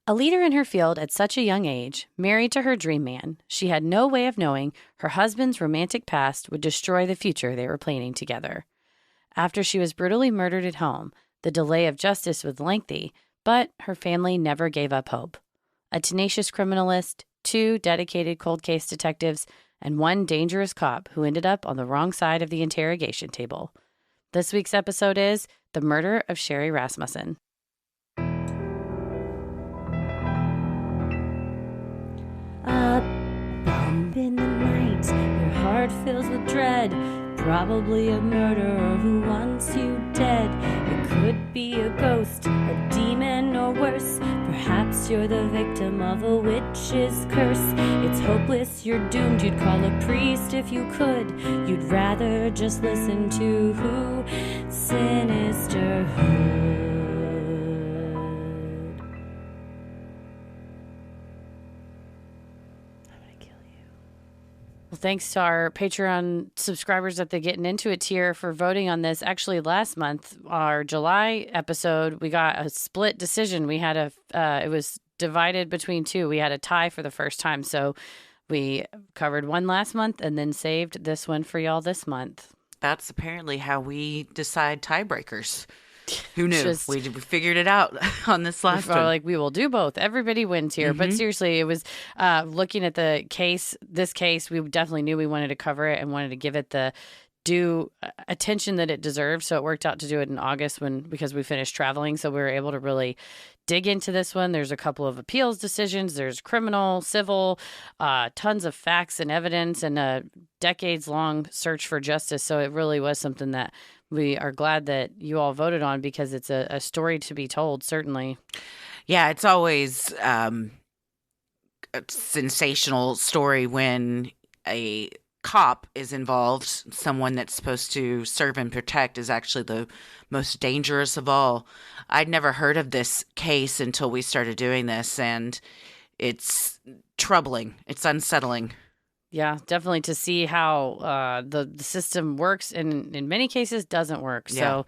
A leader in her field at such a young age, married to her dream man, she had no way of knowing her husband's romantic past would destroy the future they were planning together. After she was brutally murdered at home, the delay of justice was lengthy, but her family never gave up hope. A tenacious criminalist, 2 dedicated cold case detectives, and 1 dangerous cop who ended up on the wrong side of the interrogation table. This week's episode is The Murder of Sherri Rasmussen. A bump in the night, your heart fills with dread. Probably a murderer who wants you dead. It could be a ghost, a demon, or worse. Perhaps you're the victim of a witch's curse. It's hopeless, you're doomed. You'd call a priest if you could. You'd rather just listen to who? Sinisterhood. Well, thanks to our Patreon subscribers at the Getting Into It tier for voting on this. Actually, last month, our July episode, we got a split decision. We had it was divided between 2. We had a tie for the first time. So we covered one last month and then saved this one for y'all this month. That's apparently how we decide tiebreakers. Who knew? We figured it out on this last one. Like, we will do both. Everybody wins here. Mm-hmm. But seriously, it was looking at this case, we definitely knew we wanted to cover it and wanted to give it the due attention that it deserved. So it worked out to do it in August because we finished traveling. So we were able to really dig into this one. There's a couple of appeals decisions. There's criminal, civil, tons of facts and evidence, and a decades-long search for justice. So it really was something that we are glad that you all voted on, because it's a story to be told, certainly. Yeah, it's always a sensational story when a cop is involved. Someone that's supposed to serve and protect is actually the most dangerous of all. I'd never heard of this case until we started doing this, and it's troubling. It's unsettling. Yeah, definitely, to see how the system works and in many cases doesn't work. So,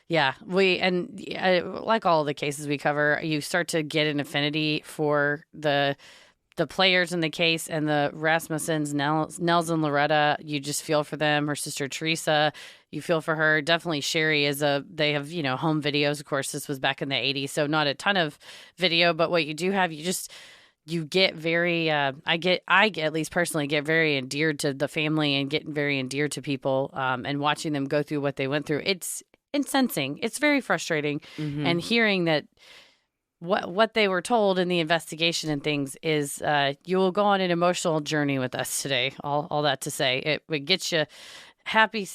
yeah, like all the cases we cover, you start to get an affinity for the players in the case, and the Rasmussens, Nels and Loretta. You just feel for them. Her sister Teresa, you feel for her. Definitely Sherri they have, home videos. Of course, this was back in the 80s, so not a ton of video, but what you do have, you get very, I at least personally get very endeared to the family and get very endeared to people, and watching them go through what they went through. It's incensing. It's very frustrating. Mm-hmm. And hearing that what they were told in the investigation and things is, you will go on an emotional journey with us today. All that to say, it gets you happy,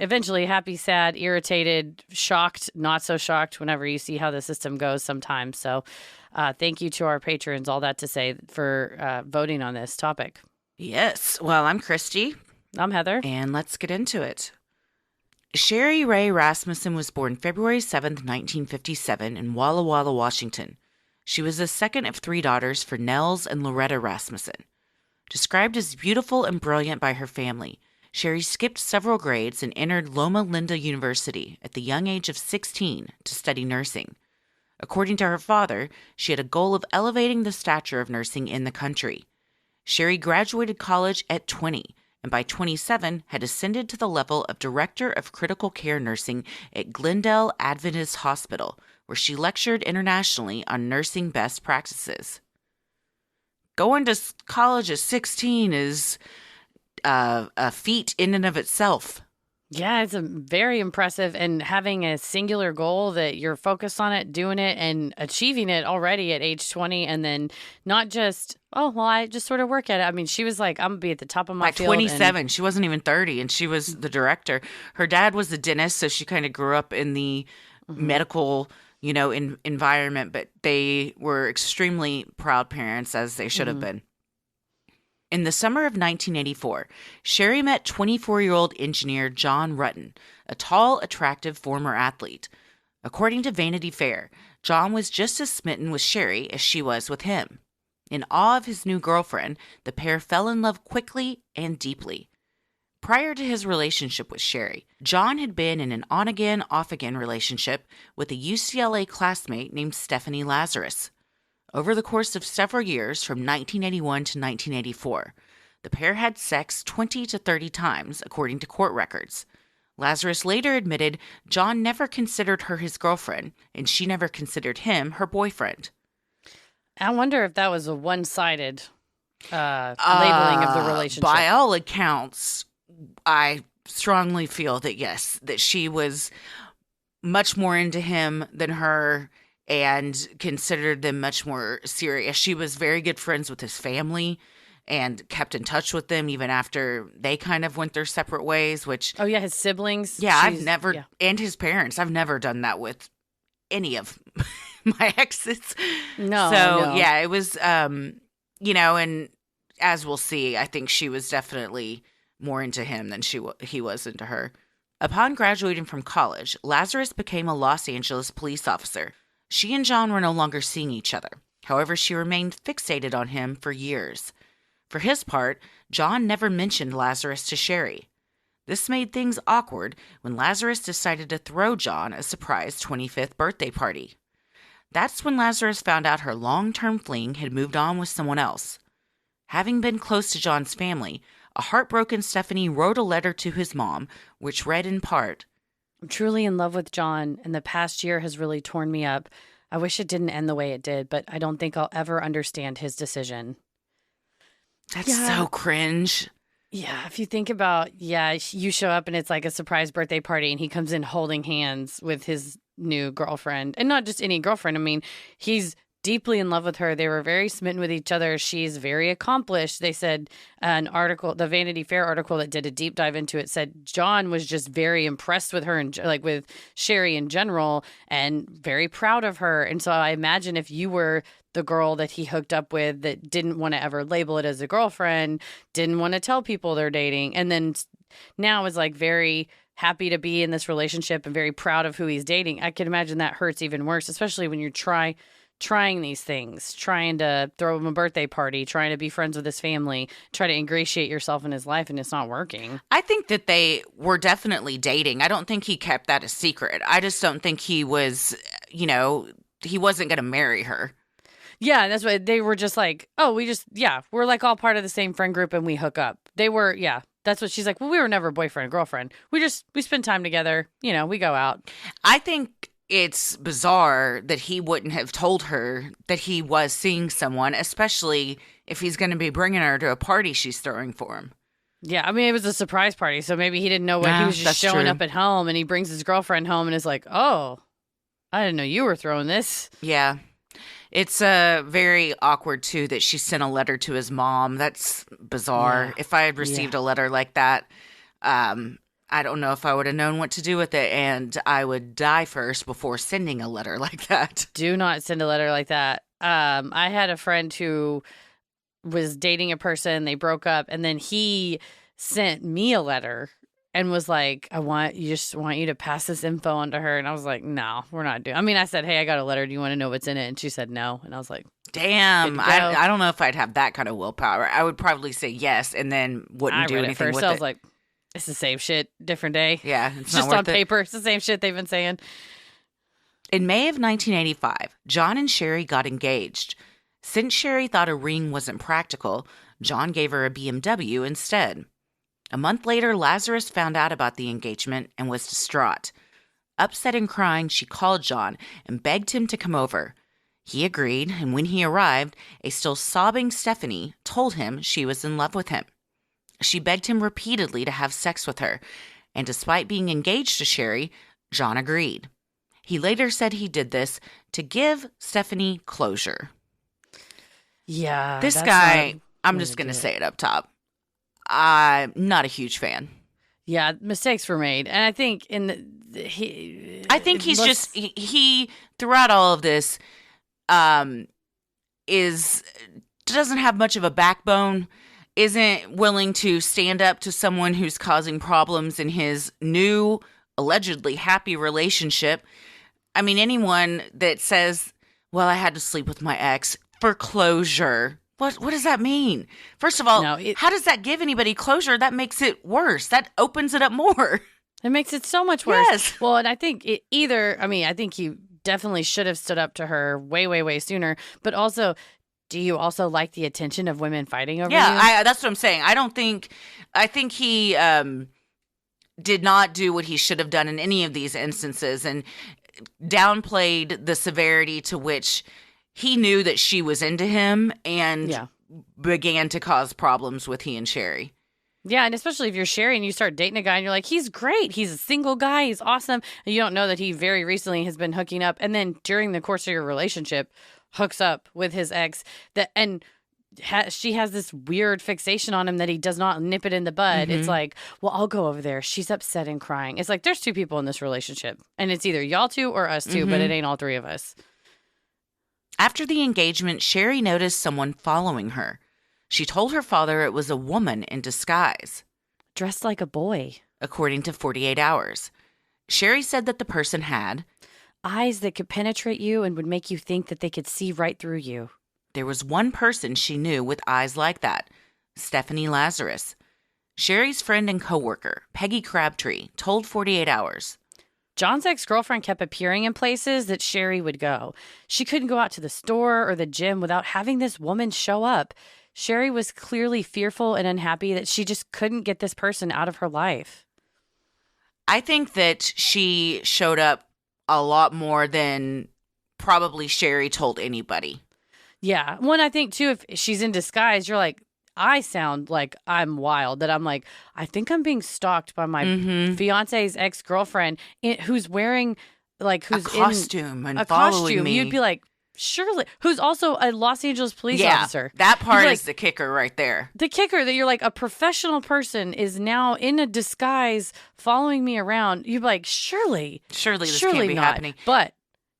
eventually happy, sad, irritated, shocked, not so shocked whenever you see how the system goes sometimes. So thank you to our patrons, all that to say, for voting on this topic. Yes. Well, I'm Christy. I'm Heather. And let's get into it. Sherri Ray Rasmussen was born February 7th, 1957 in Walla Walla, Washington. She was the second of 3 daughters for Nels and Loretta Rasmussen. Described as beautiful and brilliant by her family, Sherri skipped several grades and entered Loma Linda University at the young age of 16 to study nursing. According to her father, she had a goal of elevating the stature of nursing in the country. Sherri graduated college at 20, and by 27 had ascended to the level of Director of Critical Care Nursing at Glendale Adventist Hospital, where she lectured internationally on nursing best practices. Going to college at 16 is a feat in and of itself. Yeah, it's very impressive, and having a singular goal that you're focused on it, doing it, and achieving it already at age 20, and then not just, I just sort of work at it. I mean, she was like, I'm going to be at the top of my field. By 27, she wasn't even 30, and she was the director. Her dad was the dentist, so she kind of grew up in the medical, environment, but they were extremely proud parents, as they should have been. In the summer of 1984, Sherri met 24-year-old engineer John Rutten, a tall, attractive former athlete. According to Vanity Fair, John was just as smitten with Sherri as she was with him. In awe of his new girlfriend, the pair fell in love quickly and deeply. Prior to his relationship with Sherri, John had been in an on-again, off-again relationship with a UCLA classmate named Stephanie Lazarus. Over the course of several years, from 1981 to 1984, the pair had sex 20 to 30 times, according to court records. Lazarus later admitted John never considered her his girlfriend, and she never considered him her boyfriend. I wonder if that was a one-sided labeling of the relationship. By all accounts, I strongly feel that, yes, that she was much more into him than her and considered them much more serious. She was very good friends with his family and kept in touch with them even after they kind of went their separate ways, which... Oh, yeah, his siblings. Yeah, I've never... Yeah. And his parents. I've never done that with any of my exes. No. So, yeah, it was, and as we'll see, I think she was definitely more into him than he was into her. Upon graduating from college, Lazarus became a Los Angeles police officer. She and John were no longer seeing each other. However, she remained fixated on him for years. For his part, John never mentioned Lazarus to Sherri. This made things awkward when Lazarus decided to throw John a surprise 25th birthday party. That's when Lazarus found out her long-term fling had moved on with someone else. Having been close to John's family, a heartbroken Stephanie wrote a letter to his mom, which read in part, I'm truly in love with John, and the past year has really torn me up. I wish it didn't end the way it did, but I don't think I'll ever understand his decision. That's so cringe. Yeah, if you think about, you show up and it's like a surprise birthday party and he comes in holding hands with his new girlfriend. And not just any girlfriend. I mean, he's deeply in love with her. They were very smitten with each other. She's very accomplished. They said an article, the Vanity Fair article that did a deep dive into it, said John was just very impressed with her and like with Sherri in general and very proud of her. And so I imagine if you were the girl that he hooked up with that didn't want to ever label it as a girlfriend, didn't want to tell people they're dating, and then now is like very happy to be in this relationship and very proud of who he's dating, I can imagine that hurts even worse, especially when you're trying these things, trying to throw him a birthday party, trying to be friends with his family, try to ingratiate yourself in his life, and it's not working. I think that they were definitely dating. I don't think he kept that a secret. I just don't think he was, he wasn't going to marry her. Yeah, that's why they were just like, oh, we're like all part of the same friend group and we hook up. They were, that's what she's like. Well, we were never boyfriend, girlfriend. We spend time together. We go out. I think it's bizarre that he wouldn't have told her that he was seeing someone, especially if he's going to be bringing her to a party she's throwing for him. Yeah, I mean, it was a surprise party, so maybe he didn't know what he was just showing up at home, and he brings his girlfriend home and is like, oh, I didn't know you were throwing this. Yeah. It's very awkward, too, that she sent a letter to his mom. That's bizarre. Yeah. If I had received a letter like that, I don't know if I would have known what to do with it, and I would die first before sending a letter like that. Do not send a letter like that. I had a friend who was dating a person, they broke up, and then he sent me a letter and was like, I want you to pass this info on to her. And I was like, no, we're not doing. I mean, I said, hey, I got a letter. Do you want to know what's in it? And she said no. And I was like, damn, I don't know if I'd have that kind of willpower. I would probably say yes and then wouldn't do anything with it. I was like, it's the same shit, different day. Yeah, it's just on paper. It's the same shit they've been saying. In May of 1985, John and Sherri got engaged. Since Sherri thought a ring wasn't practical, John gave her a BMW instead. A month later, Lazarus found out about the engagement and was distraught. Upset and crying, she called John and begged him to come over. He agreed, and when he arrived, a still sobbing Stephanie told him she was in love with him. She begged him repeatedly to have sex with her, and despite being engaged to Sherri, John agreed. He later said he did this to give Stephanie closure. Yeah. This guy, I'm just going to say it up top. I'm not a huge fan. Yeah, mistakes were made. And I think he throughout all of this doesn't have much of a backbone, isn't willing to stand up to someone who's causing problems in his new, allegedly happy relationship. I mean, anyone that says, well, I had to sleep with my ex for closure. What does that mean? First of all, how does that give anybody closure? That makes it worse. That opens it up more. It makes it so much worse. Yes. Well, and I think I think he definitely should have stood up to her way, way, way sooner. But also, do you also like the attention of women fighting over you? Yeah, that's what I'm saying. I think he did not do what he should have done in any of these instances and downplayed the severity to which he knew that she was into him and began to cause problems with he and Sherri. Yeah, and especially if you're Sherri and you start dating a guy and you're like, he's great, he's a single guy, he's awesome, and you don't know that he very recently has been hooking up, and then during the course of your relationship, hooks up with his ex, she has this weird fixation on him that he does not nip it in the bud. It's like, well, I'll go over there. She's upset and crying. It's like, there's two people in this relationship, and it's either y'all two or us two, but it ain't all three of us. After the engagement, Sherri noticed someone following her. She told her father it was a woman in disguise. Dressed like a boy. According to 48 Hours. Sherri said that the person had eyes that could penetrate you and would make you think that they could see right through you. There was one person she knew with eyes like that, Stephanie Lazarus. Sherri's friend and coworker, Peggy Crabtree, told 48 Hours. John's ex-girlfriend kept appearing in places that Sherri would go. She couldn't go out to the store or the gym without having this woman show up. Sherri was clearly fearful and unhappy that she just couldn't get this person out of her life. I think that she showed up a lot more than probably Sherri told anybody. Yeah. One, I think, too, if she's in disguise, you're like, I sound like I'm wild. That I'm like, I think I'm being stalked by my fiance's ex-girlfriend who's wearing, like, who's a costume and a following costume. me. You'd be like, surely, who's also a Los Angeles police officer. That part like, is the kicker right there. The kicker that you're like, a professional person is now in a disguise following me around. You'd be like, surely this can't be not happening. But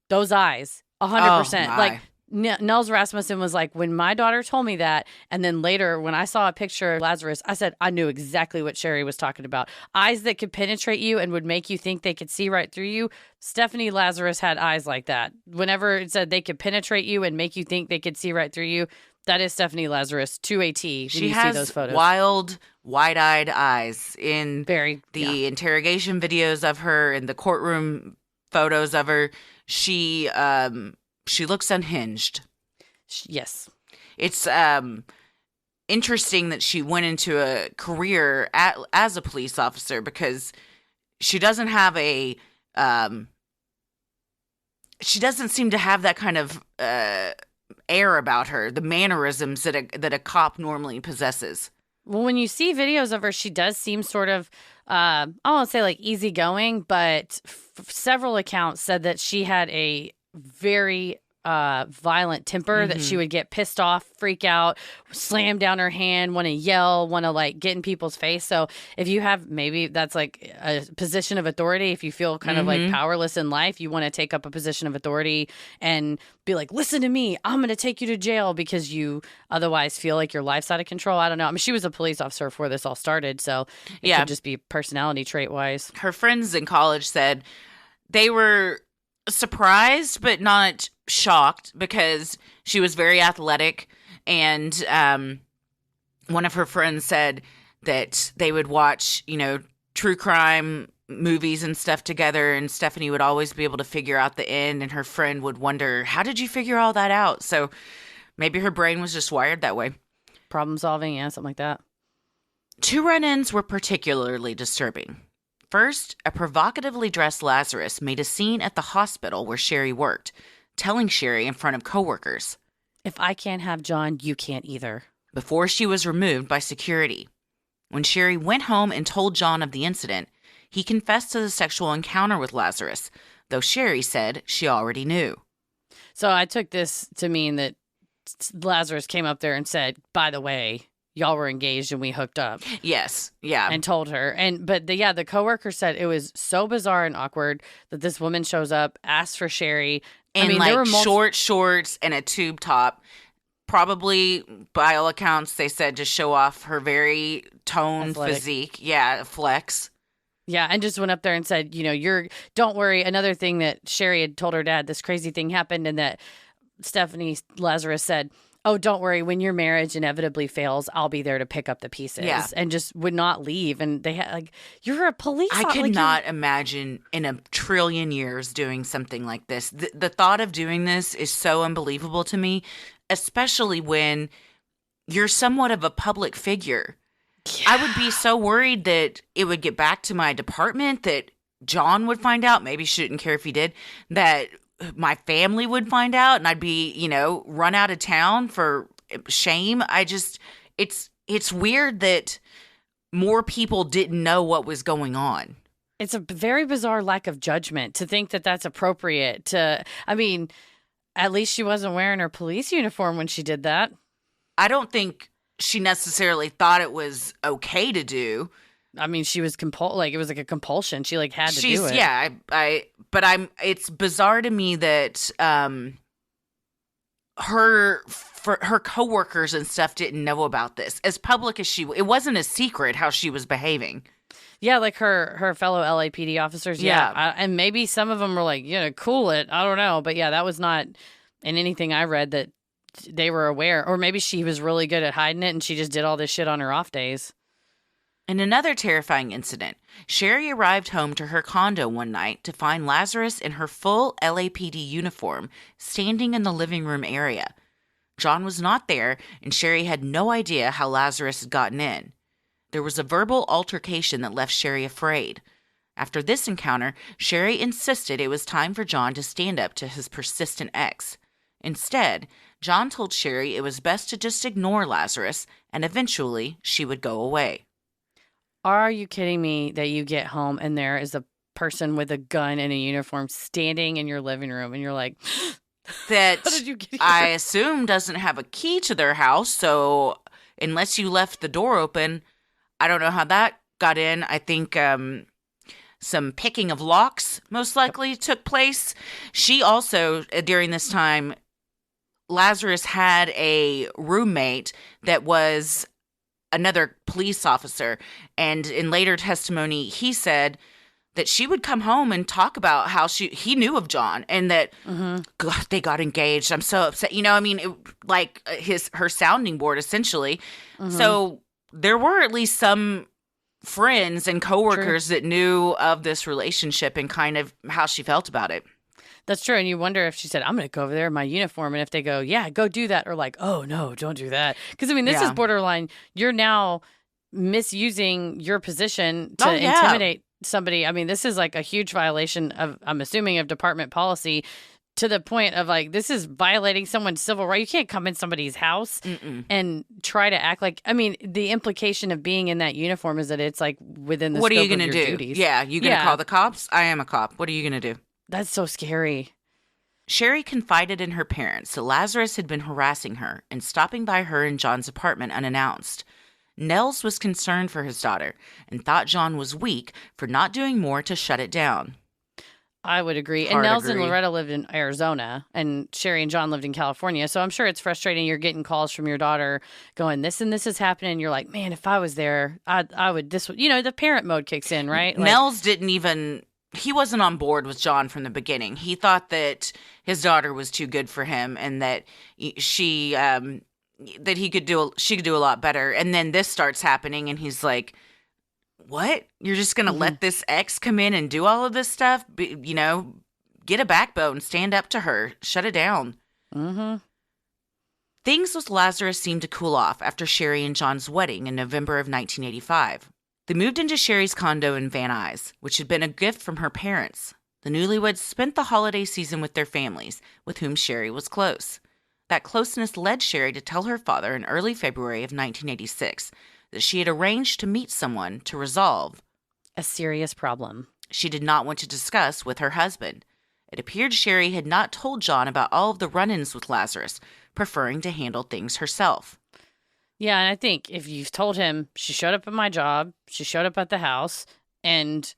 those eyes, 100%. Oh, like, Nels Rasmussen was like, when my daughter told me that, and then later when I saw a picture of Lazarus, I said, I knew exactly what Sherri was talking about. Eyes that could penetrate you and would make you think they could see right through you. Stephanie Lazarus had eyes like that. Whenever it said they could penetrate you and make you think they could see right through you, that is Stephanie Lazarus to a T. She has see those photos. Wild, wide-eyed eyes in the interrogation videos of her and the courtroom photos of her. She looks unhinged. Yes. It's interesting that she went into a career as a police officer because she doesn't have she doesn't seem to have that kind of air about her, the mannerisms that a cop normally possesses. Well, when you see videos of her, she does seem sort of, I won't say like easygoing, but several accounts said that she had a very violent temper, that she would get pissed off, freak out, slam down her hand, want to yell, want to like get in people's face. So if you have, maybe that's like a position of authority, if you feel kind of like powerless in life, you want to take up a position of authority and be like, listen to me, I'm going to take you to jail because you otherwise feel like your life's out of control. I don't know. I mean, she was a police officer before this all started, so it could just be personality trait wise. Her friends in college said they were surprised but not shocked because she was very athletic, and one of her friends said that they would watch, true crime movies and stuff together, and Stephanie would always be able to figure out the end, and her friend would wonder, how did you figure all that out? So maybe her brain was just wired that way. Problem solving, yeah, something like that. 2 run-ins were particularly disturbing. First, a provocatively dressed Lazarus made a scene at the hospital where Sherri worked, telling Sherri in front of coworkers, if I can't have John, you can't either. Before she was removed by security. When Sherri went home and told John of the incident, he confessed to the sexual encounter with Lazarus, though Sherri said she already knew. So I took this to mean that Lazarus came up there and said, by the way, y'all were engaged and we hooked up. Yes. Yeah. And told her. But the coworker said it was so bizarre and awkward that this woman shows up, asks for Sherri. In there were short shorts and a tube top. Probably, by all accounts, they said to show off her very toned physique. Yeah, flex. Yeah, and just went up there and said, don't worry. Another thing that Sherri had told her dad, this crazy thing happened, and that Stephanie Lazarus said, oh, don't worry. When your marriage inevitably fails, I'll be there to pick up the pieces. Yeah. And just would not leave. And they had like, you're a police I officer. could not imagine in a trillion years doing something like this. The thought of doing this is so unbelievable to me, especially when you're somewhat of a public figure. Yeah. I would be so worried that it would get back to my department, that John would find out. Maybe she didn't care if he did. That my family would find out and I'd be, run out of town for shame. It's weird that more people didn't know what was going on. It's a very bizarre lack of judgment to think that that's appropriate at least she wasn't wearing her police uniform when she did that. I don't think she necessarily thought it was okay to do. She was it was like a compulsion. She had to do it. Yeah, it's bizarre to me that her coworkers and stuff didn't know about this. As public as it wasn't a secret how she was behaving. Yeah, like her fellow LAPD officers. Yeah. And maybe some of them were cool it. I don't know. But yeah, that was not in anything I read that they were aware. Or maybe she was really good at hiding it and she just did all this shit on her off days. In another terrifying incident, Sherri arrived home to her condo one night to find Lazarus in her full LAPD uniform standing in the living room area. John was not there, and Sherri had no idea how Lazarus had gotten in. There was a verbal altercation that left Sherri afraid. After this encounter, Sherri insisted it was time for John to stand up to his persistent ex. Instead, John told Sherri it was best to just ignore Lazarus, and eventually she would go away. Are you kidding me that you get home and there is a person with a gun and a uniform standing in your living room and you're like, that how did you get here? I assume doesn't have a key to their house, so unless you left the door open, I don't know how that got in. I think some picking of locks most likely took place. She also, during this time, Lazarus had a roommate that was another police officer, and in later testimony he said that she would come home and talk about how he knew of John and that God, they got engaged. I'm so upset. Her sounding board essentially. So there were at least some friends and coworkers that knew of this relationship and kind of how she felt about it. That's true. And you wonder if she said, I'm going to go over there in my uniform. And if they go, yeah, go do that. Or oh, no, don't do that. Because, this is borderline. You're now misusing your position to intimidate somebody. This is a huge violation of, I'm assuming, of department policy to the point of this is violating someone's civil right. You can't come in somebody's house and try to act like, the implication of being in that uniform is that it's within the what scope are you gonna of your do? duties. Yeah. You going to call the cops? I am a cop. What are you going to do? That's so scary. Sherri confided in her parents that Lazarus had been harassing her and stopping by her and John's apartment unannounced. Nels was concerned for his daughter and thought John was weak for not doing more to shut it down. I would agree. And Nels and Loretta lived in Arizona, and Sherri and John lived in California. So I'm sure it's frustrating. You're getting calls from your daughter going, this and this is happening. And you're like, man, if I was there, I would, the parent mode kicks in, right? Nels he wasn't on board with John from the beginning. He thought that his daughter was too good for him and that she could do a lot better. And then this starts happening and he's like, what? You're just going to let this ex come in and do all of this stuff? Get a backbone, stand up to her, shut it down. Things with Lazarus seemed to cool off after Sherri and John's wedding in November of 1985. They moved into Sherri's condo in Van Nuys, which had been a gift from her parents. The newlyweds spent the holiday season with their families, with whom Sherri was close. That closeness led Sherri to tell her father in early February of 1986 that she had arranged to meet someone to resolve a serious problem she did not want to discuss with her husband. It appeared Sherri had not told John about all of the run-ins with Lazarus, preferring to handle things herself. Yeah, and I think if you've told him, she showed up at my job, she showed up at the house, and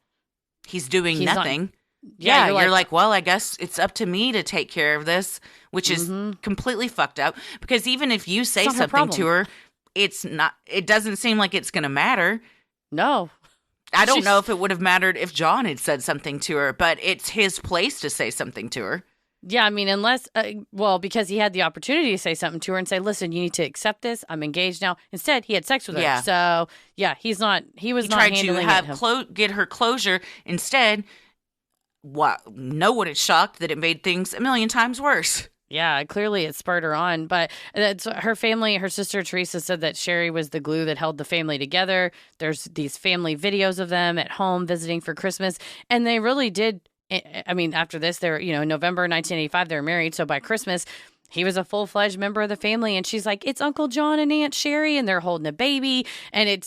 he's doing nothing. You're like, well, I guess it's up to me to take care of this, which is completely fucked up. Because even if you say something to her, it doesn't seem like it's going to matter. No. I don't know if it would have mattered if John had said something to her, but it's his place to say something to her. Yeah, I mean, unless, because he had the opportunity to say something to her and say, listen, you need to accept this. I'm engaged now. Instead, he had sex with her. Yeah. So, yeah, he was not tried handling to get her closure. Instead, no one is shocked that it made things a million times worse. Yeah, clearly it spurred her on. But that's her family. Her sister Teresa said that Sherri was the glue that held the family together. There's these family videos of them at home visiting for Christmas. And they really did. I mean, after this, they're, in November 1985, they were married. So by Christmas, he was a full-fledged member of the family. And she's like, it's Uncle John and Aunt Sherri. And they're holding a baby. And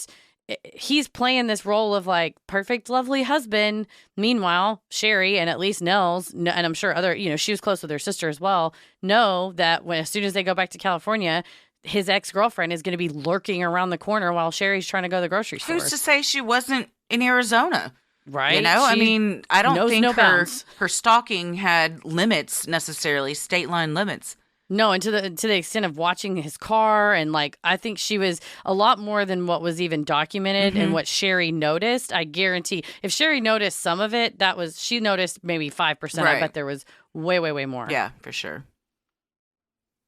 he's playing this role of like perfect, lovely husband. Meanwhile, Sherri and at least Nels, and I'm sure other, she was close with her sister as well, know that as soon as they go back to California, his ex-girlfriend is going to be lurking around the corner while Sherri's trying to go to the grocery store. Who's to say she wasn't in Arizona? Right. I mean, I don't think her stalking had limits necessarily, state line limits. No, and to the extent of watching his car, and like I think she was a lot more than what was even documented and what Sherri noticed. I guarantee if Sherri noticed some of it, she noticed maybe 5%. Right. I bet there was way, way, way more. Yeah, for sure.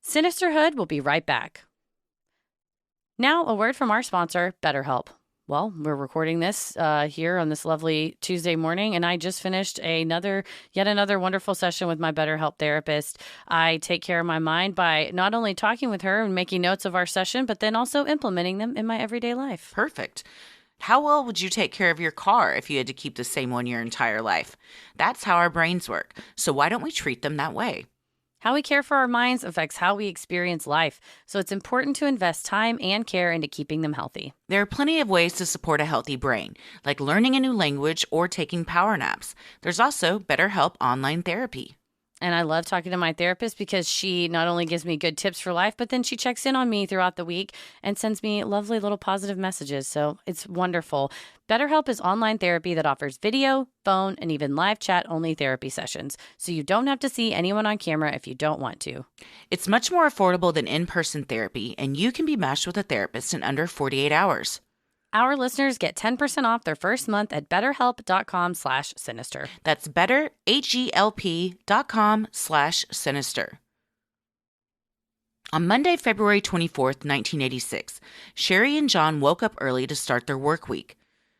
Sinisterhood will be right back. Now, a word from our sponsor, BetterHelp. Well, we're recording this here on this lovely Tuesday morning, and I just finished yet another wonderful session with my BetterHelp therapist. I take care of my mind by not only talking with her and making notes of our session, but then also implementing them in my everyday life. Perfect. How well would you take care of your car if you had to keep the same one your entire life? That's how our brains work. So why don't we treat them that way? How we care for our minds affects how we experience life, so it's important to invest time and care into keeping them healthy. There are plenty of ways to support a healthy brain, like learning a new language or taking power naps. There's also BetterHelp online therapy. And I love talking to my therapist because she not only gives me good tips for life, but then she checks in on me throughout the week and sends me lovely little positive messages. So it's wonderful. BetterHelp is online therapy that offers video, phone, and even live chat-only therapy sessions. So you don't have to see anyone on camera if you don't want to. It's much more affordable than in-person therapy, and you can be matched with a therapist in under 48 hours. Our listeners get 10% off their first month at betterhelp.com/sinister. That's betterhelp.com/sinister. On Monday, February 24th, 1986, Sherri and John woke up early to start their work week.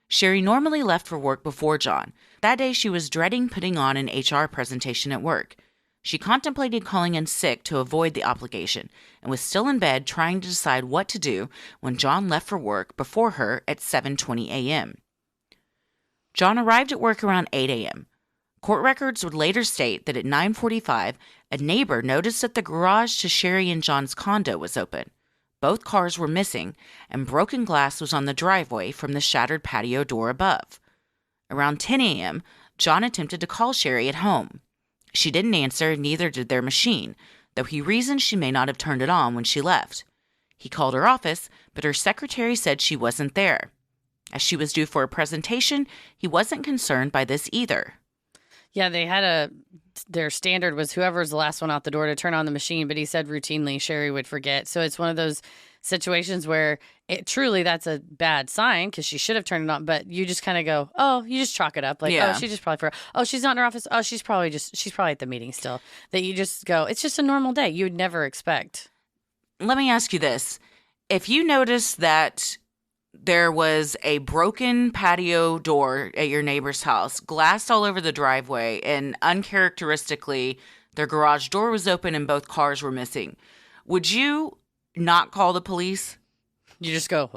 Sherri normally left for work before John. That day, she was dreading putting on an HR presentation at work. She contemplated calling in sick to avoid the obligation and was still in bed trying to decide what to do when John left for work before her at 7:20 a.m. John arrived at work around 8 a.m. Court records would later state that at 9:45, a neighbor noticed that the garage to Sherri and John's condo was open. Both cars were missing, and broken glass was on the driveway from the shattered patio door above. Around 10 a.m., John attempted to call Sherri at home. She didn't answer, neither did their machine, though he reasoned she may not have turned it on when she left. He called her office, but her secretary said she wasn't there. As she was due for a presentation, he wasn't concerned by this either. Yeah, they had their standard was whoever's the last one out the door to turn on the machine, but he said routinely Sherri would forget. So it's one of those situations where that's a bad sign because she should have turned it on, but you just kind of go, oh, you just chalk it up. Like, oh, she just probably forgot. Oh, she's not in her office. Oh, she's probably at the meeting still. That you just go, it's just a normal day. You would never expect. Let me ask you this. If you notice that there was a broken patio door at your neighbor's house, glass all over the driveway, and uncharacteristically, their garage door was open and both cars were missing, would you not call the police? You just go,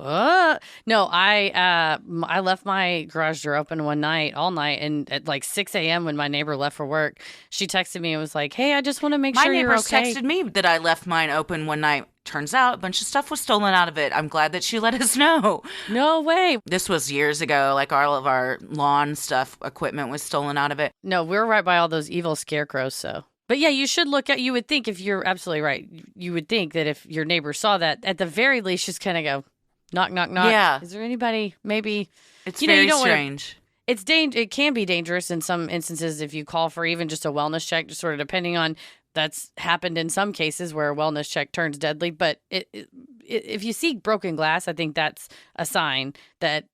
No, I left my garage door open one night, all night, and at like 6 a.m. when my neighbor left for work, she texted me and was like, hey, I just want to make sure you're okay. My neighbors texted me that I left mine open one night. Turns out a bunch of stuff was stolen out of it. I'm glad that she let us know. No way. This was years ago. Like all of our lawn stuff, equipment was stolen out of it. No, we're right by all those evil scarecrows, so. But yeah, you should you would think, if you're absolutely right, you would think that if your neighbor saw that, at the very least, just kind of go, knock, knock, knock. Yeah. Is there anybody, maybe? It's very strange. It can be dangerous in some instances if you call for even just a wellness check, just sort of depending on, that's happened in some cases where a wellness check turns deadly. But if you see broken glass, I think that's a sign that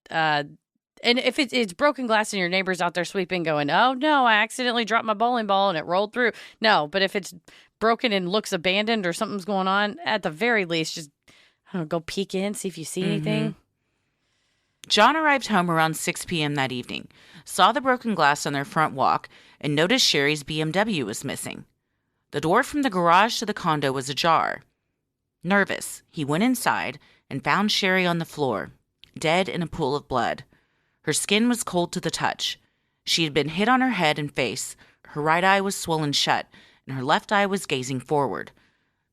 And if it's broken glass and your neighbor's out there sweeping going, oh, no, I accidentally dropped my bowling ball and it rolled through. No, but if it's broken and looks abandoned or something's going on, at the very least, just, I don't know, go peek in, see if you see anything. John arrived home around 6 p.m. that evening, saw the broken glass on their front walk, and noticed Sherri's BMW was missing. The door from the garage to the condo was ajar. Nervous, he went inside and found Sherri on the floor, dead in a pool of blood. Her skin was cold to the touch. She had been hit on her head and face. Her right eye was swollen shut, and her left eye was gazing forward.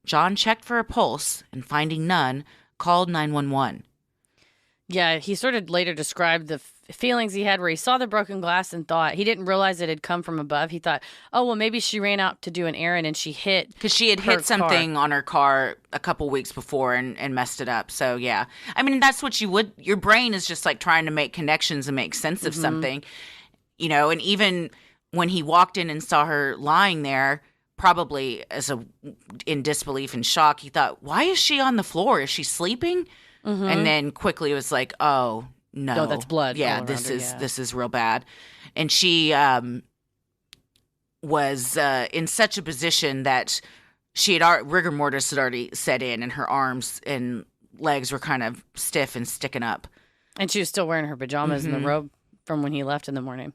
John checked for a pulse, and finding none, called 911. Yeah, he sort of later described the feelings he had where he saw the broken glass and thought, he didn't realize it had come from above. He thought, oh, well, maybe she ran out to do an errand and she hit because she had hit something on her car a couple weeks before and messed it up. So, yeah. I mean, that's what your brain is just like trying to make connections and make sense of something, you know, and even when he walked in and saw her lying there, probably in disbelief and shock, he thought, why is she on the floor? Is she sleeping? And then quickly it was like, oh, no, that's blood. Yeah, this is real bad. And she was in such a position that rigor mortis had already set in, and her arms and legs were kind of stiff and sticking up. And she was still wearing her pajamas and the robe from when he left in the morning.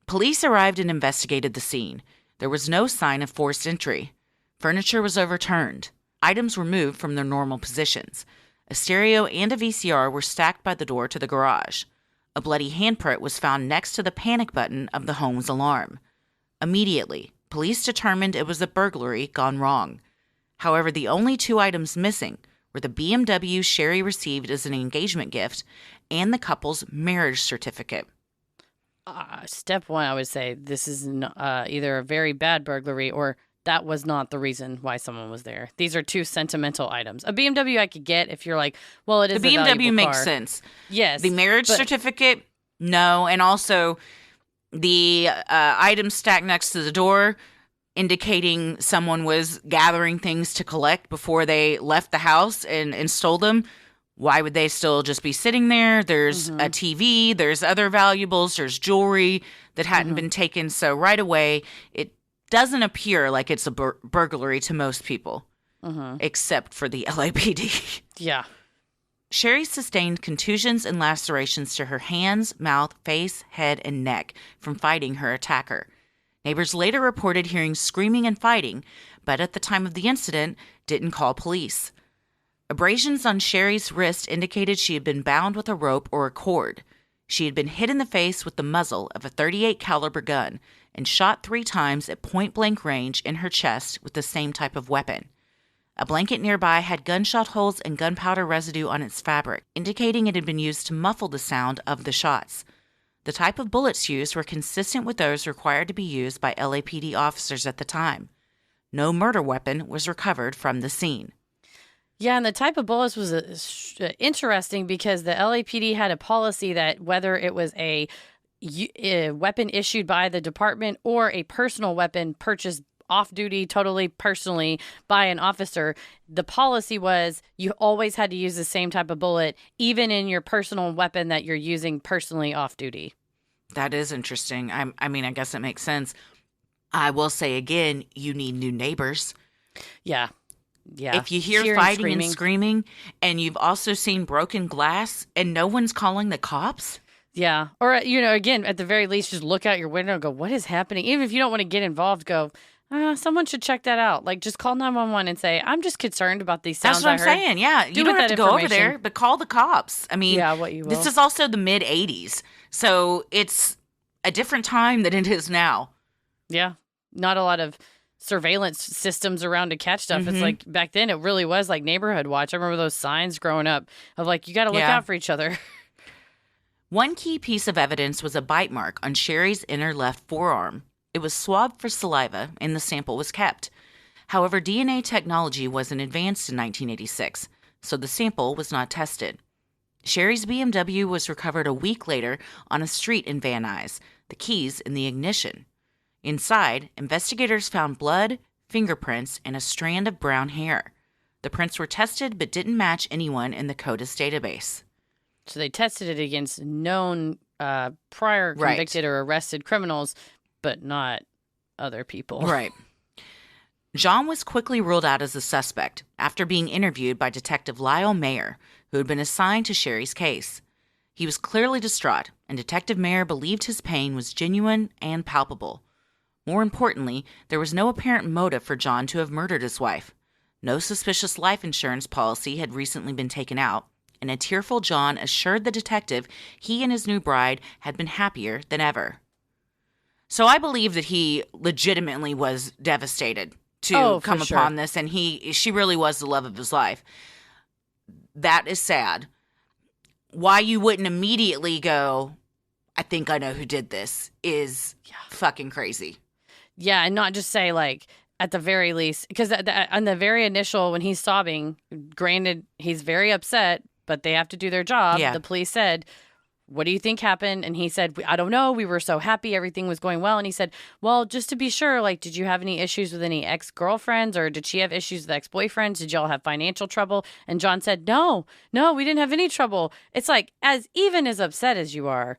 Police arrived and investigated the scene. There was no sign of forced entry. Furniture was overturned. Items were moved from their normal positions. A stereo and a VCR were stacked by the door to the garage. A bloody handprint was found next to the panic button of the home's alarm. Immediately, police determined it was a burglary gone wrong. However, the only two items missing were the BMW Sherri received as an engagement gift and the couple's marriage certificate. Step one, I would say this is either a very bad burglary or that was not the reason why someone was there. These are two sentimental items. A BMW I could get if you're like, well, it is the a valuable BMW makes car. sense. Yes. The marriage certificate, no. And also the items stacked next to the door indicating someone was gathering things to collect before they left the house and stole them. Why would they still just be sitting there? There's a TV, there's other valuables, there's jewelry that hadn't been taken. So right away, it doesn't appear like it's a burglary to most people, except for the LAPD. Yeah. Sherri sustained contusions and lacerations to her hands, mouth, face, head, and neck from fighting her attacker. Neighbors later reported hearing screaming and fighting, but at the time of the incident, didn't call police. Abrasions on Sherri's wrist indicated she had been bound with a rope or a cord. She had been hit in the face with the muzzle of a .38 caliber gun and shot 3 times at point-blank range in her chest with the same type of weapon. A blanket nearby had gunshot holes and gunpowder residue on its fabric, indicating it had been used to muffle the sound of the shots. The type of bullets used were consistent with those required to be used by LAPD officers at the time. No murder weapon was recovered from the scene. Yeah, and the type of bullets was interesting because the LAPD had a policy that whether it was a weapon issued by the department or a personal weapon purchased off-duty, totally personally by an officer, the policy was you always had to use the same type of bullet, even in your personal weapon that you're using personally off-duty. That is interesting. I mean, I guess it makes sense. I will say again, you need new neighbors. Yeah. Yeah. If you hear fighting and screaming, and you've also seen broken glass and no one's calling the cops. Yeah. Or, again, at the very least, just look out your window and go, what is happening? Even if you don't want to get involved, go, someone should check that out. Like, just call 911 and say, I'm just concerned about these sounds. That's what I'm saying. Yeah. You don't have to go over there, but call the cops. I mean, yeah, what you will. This is also the mid-'80s. So it's a different time than it is now. Yeah. Not a lot of surveillance systems around to catch stuff. It's like back then it really was like neighborhood watch. I remember those signs growing up of like, you got to look out for each other. One key piece of evidence was a bite mark on Sherri's inner left forearm. It was swabbed for saliva and the sample was kept. However, DNA technology wasn't advanced in 1986, so the sample was not tested. Sherri's BMW was recovered a week later on a street in Van Nuys, the keys in the ignition. Inside, investigators found blood, fingerprints, and a strand of brown hair. The prints were tested but didn't match anyone in the CODIS database. So they tested it against known prior Right. convicted or arrested criminals, but not other people. Right. John was quickly ruled out as a suspect after being interviewed by Detective Lyle Mayer, who had been assigned to Sherri's case. He was clearly distraught, and Detective Mayer believed his pain was genuine and palpable. More importantly, there was no apparent motive for John to have murdered his wife. No suspicious life insurance policy had recently been taken out, and a tearful John assured the detective he and his new bride had been happier than ever. So I believe that he legitimately was devastated to come upon this, and she really was the love of his life. That is sad. Why you wouldn't immediately go, I think I know who did this, is fucking crazy. Yeah, and not just say, like, at the very least, because on the very initial, when he's sobbing, granted, he's very upset, but they have to do their job. Yeah. The police said, what do you think happened? And he said, I don't know. We were so happy. Everything was going well. And he said, well, just to be sure, like, did you have any issues with any ex-girlfriends, or did she have issues with ex-boyfriends? Did y'all have financial trouble? And John said, no, we didn't have any trouble. It's like, even as upset as you are,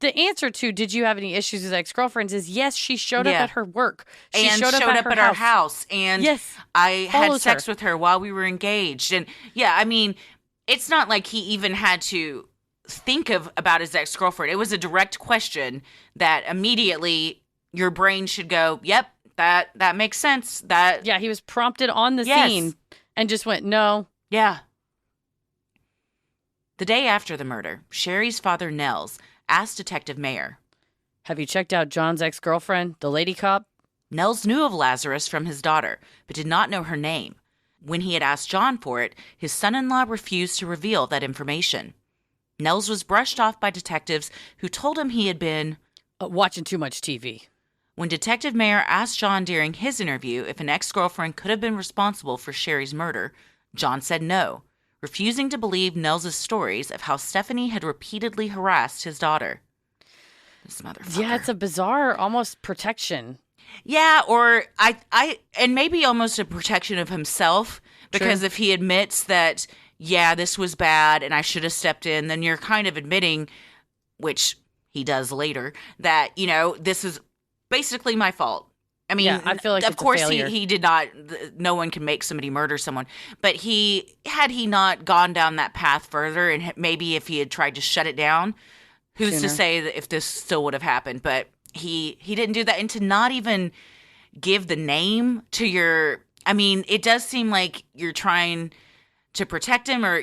the answer to did you have any issues with ex-girlfriends is yes, she showed up at her work. She showed up at our house. And yes, I had sex with her while we were engaged. And yeah, I mean, it's not like he even had to think about his ex-girlfriend. It was a direct question that immediately your brain should go, yep, that makes sense. Yeah, he was prompted on the scene and just went, no. Yeah. The day after the murder, Sherri's father, Nels, asked Detective Mayer, have you checked out John's ex-girlfriend, the lady cop? Nels knew of Lazarus from his daughter, but did not know her name. When he had asked John for it, his son-in-law refused to reveal that information. Nels was brushed off by detectives who told him he had been watching too much TV. When Detective Mayer asked John during his interview if an ex-girlfriend could have been responsible for Sherri's murder, John said no, refusing to believe Nels' stories of how Stephanie had repeatedly harassed his daughter. This motherfucker. Yeah, it's a bizarre, almost protection. Yeah, or and maybe almost a protection of himself, because if he admits that, yeah, this was bad and I should have stepped in, then you're kind of admitting, which he does later, that, you know, this is basically my fault. I mean, I feel like of course he did not, no one can make somebody murder someone, but had he not gone down that path further, and maybe if he had tried to shut it down, who's to say that if this still would have happened? But he didn't do that. And to not even give the name to your, I mean, it does seem like you're trying to protect him, or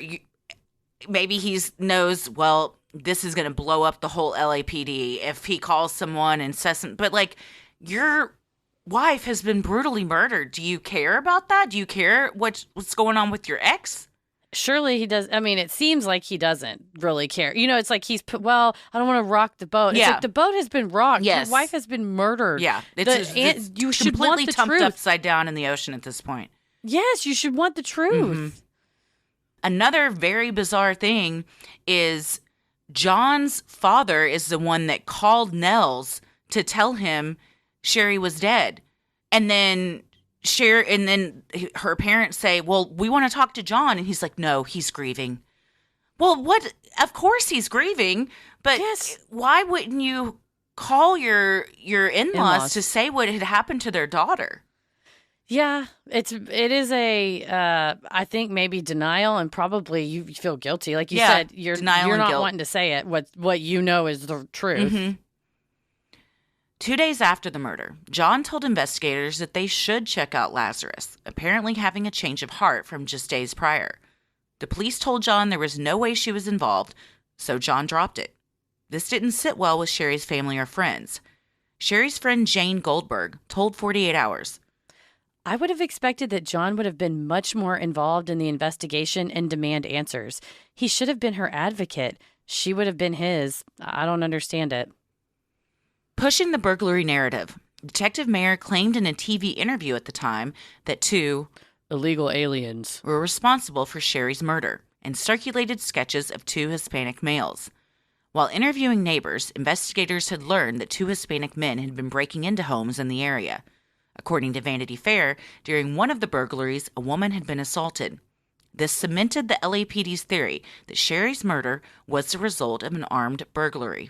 maybe he knows, well, this is going to blow up the whole LAPD if he calls someone and says something. But like, your wife has been brutally murdered. Do you care about that? Do you care what's going on with your ex? Surely he does. I mean, it seems like he doesn't really care. You know, it's like he's put, well, I don't want to rock the boat. It's like the boat has been rocked. Yes. Your wife has been murdered. Yeah. It's you should completely want the tumped truth. upside down in the ocean at this point. Yes, you should want the truth. Mm-hmm. Another very bizarre thing is John's father is the one that called Nels to tell him Sherri was dead. And then her parents say, well, we want to talk to John. And he's like, no, he's grieving. Well, what? Of course he's grieving, but why wouldn't you call your in-laws to say what had happened to their daughter? Yeah, it is I think maybe denial, and probably you feel guilty. Like you said, you're not guilt. wanting to say it. What you know is the truth. Mm-hmm. 2 days after the murder, John told investigators that they should check out Lazarus, apparently having a change of heart from just days prior. The police told John there was no way she was involved, so John dropped it. This didn't sit well with Sherri's family or friends. Sherri's friend Jane Goldberg told 48 Hours. I would have expected that John would have been much more involved in the investigation and demand answers. He should have been her advocate. She would have been his. I don't understand it. Pushing the burglary narrative, Detective Mayer claimed in a TV interview at the time that 2 illegal aliens were responsible for Sherri's murder and circulated sketches of 2 Hispanic males. While interviewing neighbors, investigators had learned that 2 Hispanic men had been breaking into homes in the area. According to Vanity Fair, during one of the burglaries, a woman had been assaulted. This cemented the LAPD's theory that Sherri's murder was the result of an armed burglary.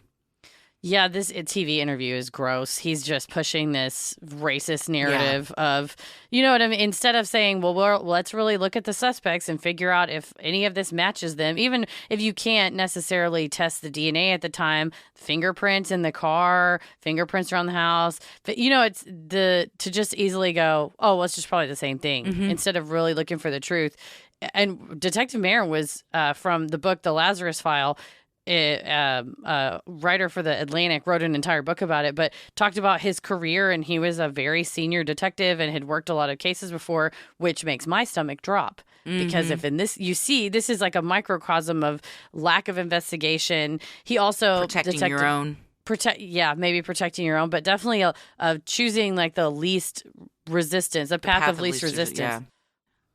Yeah, this TV interview is gross. He's just pushing this racist narrative of, you know what I mean? Instead of saying, well, let's really look at the suspects and figure out if any of this matches them, even if you can't necessarily test the DNA at the time, fingerprints in the car, fingerprints around the house. But, you know, it's to just easily go, oh, well, it's just probably the same thing instead of really looking for the truth. And Detective Mayer was from the book, The Lazarus File. Writer for the Atlantic wrote an entire book about it, but talked about his career, and he was a very senior detective and had worked a lot of cases before, which makes my stomach drop. Because if in this, you see, this is like a microcosm of lack of investigation. He also protecting your own. Maybe protecting your own, but definitely choosing like the least resistance, the path of least resistance. Yeah.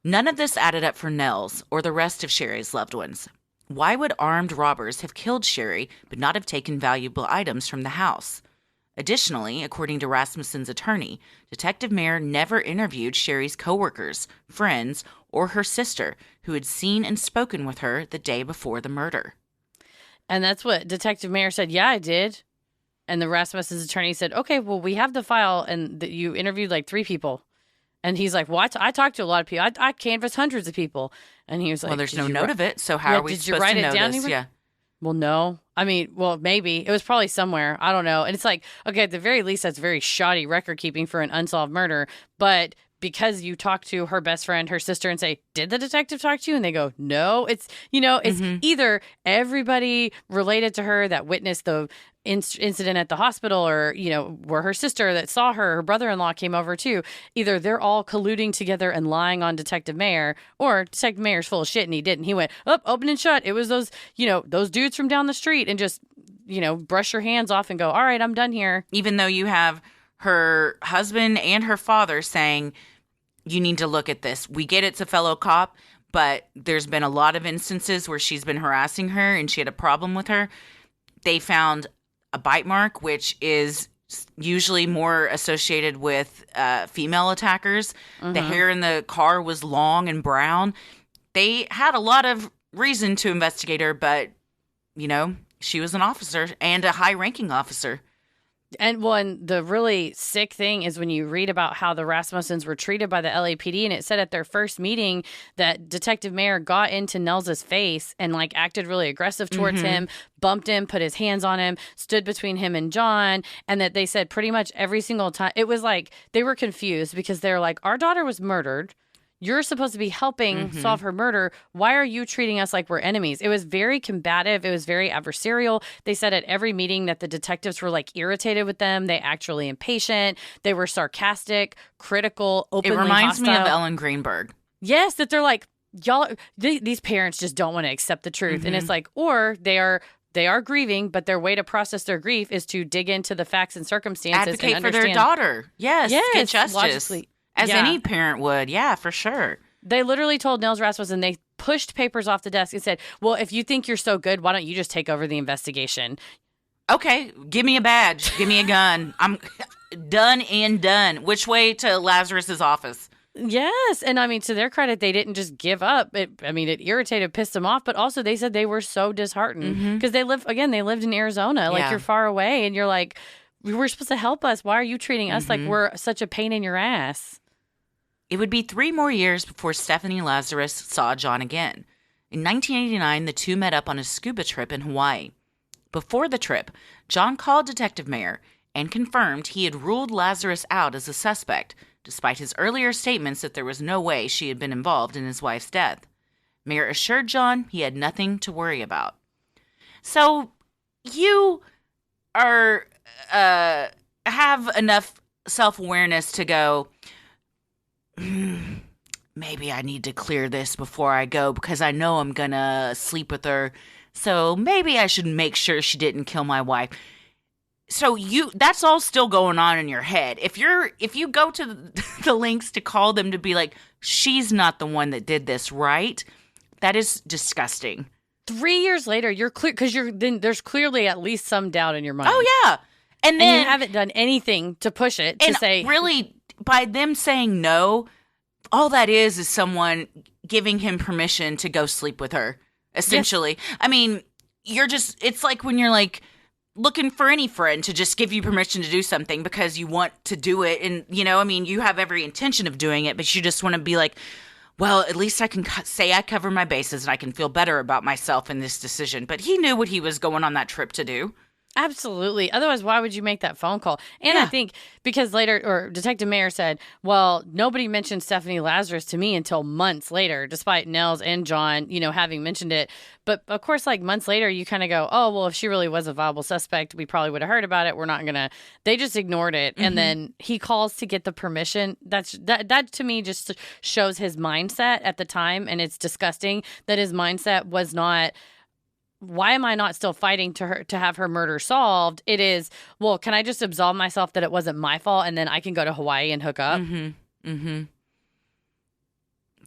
None of this added up for Nels or the rest of Sherri's loved ones. Why would armed robbers have killed Sherri but not have taken valuable items from the house? Additionally, according to Rasmussen's attorney, Detective Mayer never interviewed Sherri's coworkers, friends, or her sister, who had seen and spoken with her the day before the murder. And that's what Detective Mayer said. Yeah, I did. And the Rasmussen's attorney said, okay, well, we have the file, and you interviewed like 3 people. And he's like, well, I talked to a lot of people. I canvassed hundreds of people. And he was like, well, there's no note of it, so how are we supposed to know this? Yeah. Well, no. I mean, well, maybe. It was probably somewhere. I don't know. And it's like, okay, at the very least, that's very shoddy record keeping for an unsolved murder. But because you talk to her best friend, her sister, and say, did the detective talk to you? And they go, no. It's, it's either everybody related to her that witnessed the incident at the hospital, or, were her sister that saw her brother-in-law came over too. Either they're all colluding together and lying on Detective Mayer, or Detective Mayer's full of shit and he didn't. He went, open and shut. It was those, those dudes from down the street, and just, brush your hands off and go, all right, I'm done here. Even though you have her husband and her father saying, you need to look at this. We get it's a fellow cop, but there's been a lot of instances where she's been harassing her and she had a problem with her. They found a bite mark, which is usually more associated with female attackers. The hair in the car was long and brown. They had a lot of reason to investigate her, but, she was an officer and a high-ranking officer. And the really sick thing is when you read about how the Rasmussens were treated by the LAPD, and it said at their first meeting that Detective Mayer got into Nels's face and acted really aggressive towards him, bumped him, put his hands on him, stood between him and John, and that they said pretty much every single time, it was like they were confused because they're like, our daughter was murdered. You're supposed to be helping solve her murder. Why are you treating us like we're enemies? It was very combative. It was very adversarial. They said at every meeting that the detectives were irritated with them. They actually impatient. They were sarcastic, critical, openly hostile. It reminds me of Ellen Greenberg. Yes, that they're like, y'all, these parents just don't want to accept the truth. And it's like, or they are grieving, but their way to process their grief is to dig into the facts and circumstances. Advocate and for their daughter. Yes, get justice. Logically. As any parent would. Yeah, for sure. They literally told Nels Rasmussen, they pushed papers off the desk and said, well, if you think you're so good, why don't you just take over the investigation? Okay, give me a badge. Give me a gun. I'm done and done. Which way to Lazarus's office? Yes. And I mean, to their credit, they didn't just give up. It irritated, pissed them off. But also they said they were so disheartened because they lived in Arizona. You're far away and you're like, we were supposed to help us. Why are you treating us like we're such a pain in your ass? It would be 3 more years before Stephanie Lazarus saw John again. In 1989, the two met up on a scuba trip in Hawaii. Before the trip, John called Detective Mayer and confirmed he had ruled Lazarus out as a suspect, despite his earlier statements that there was no way she had been involved in his wife's death. Mayer assured John he had nothing to worry about. So, you are have enough self-awareness to go, maybe I need to clear this before I go because I know I'm gonna sleep with her. So maybe I should make sure she didn't kill my wife. So that's all still going on in your head. If you go to the lengths to call them to be like, she's not the one that did this, right? That is disgusting. 3 years later, you're clear because there's clearly at least some doubt in your mind. Oh yeah. And then you haven't done anything to push it to say really. By them saying no, all that is someone giving him permission to go sleep with her, essentially. Yes. I mean, it's like when you're like, looking for any friend to just give you permission to do something because you want to do it. And, you have every intention of doing it, but you just want to be like, well, at least I can say I cover my bases and I can feel better about myself in this decision. But he knew what he was going on that trip to do. Absolutely. Otherwise, why would you make that phone call? And I think because later, or Detective Mayer said, well, nobody mentioned Stephanie Lazarus to me until months later, despite Nels and John, having mentioned it. But of course, like months later, you kind of go, oh, well, if she really was a viable suspect, we probably would have heard about it. We're not going to, they just ignored it. Mm-hmm. And then he calls to get the permission. That to me just shows his mindset at the time. And it's disgusting that his mindset was not, why am I not still fighting to have her murder solved? It is, well, can I just absolve myself that it wasn't my fault and then I can go to Hawaii and hook up? Mm-hmm. Mm-hmm.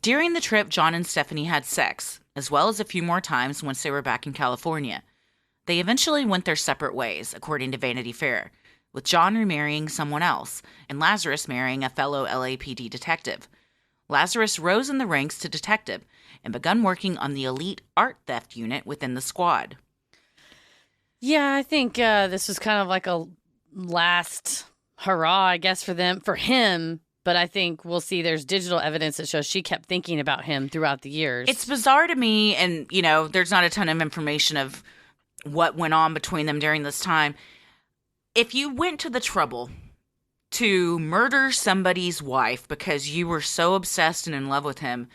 During the trip, John and Stephanie had sex, as well as a few more times once they were back in California. They eventually went their separate ways, according to Vanity Fair, with John remarrying someone else and Lazarus marrying a fellow LAPD detective. Lazarus rose in the ranks to detective and begun working on the elite art theft unit within the squad. Yeah, I think this was kind of like a last hurrah, I guess, for him. But I think we'll see there's digital evidence that shows she kept thinking about him throughout the years. It's bizarre to me, and, there's not a ton of information of what went on between them during this time. If you went to the trouble to murder somebody's wife because you were so obsessed and in love with him,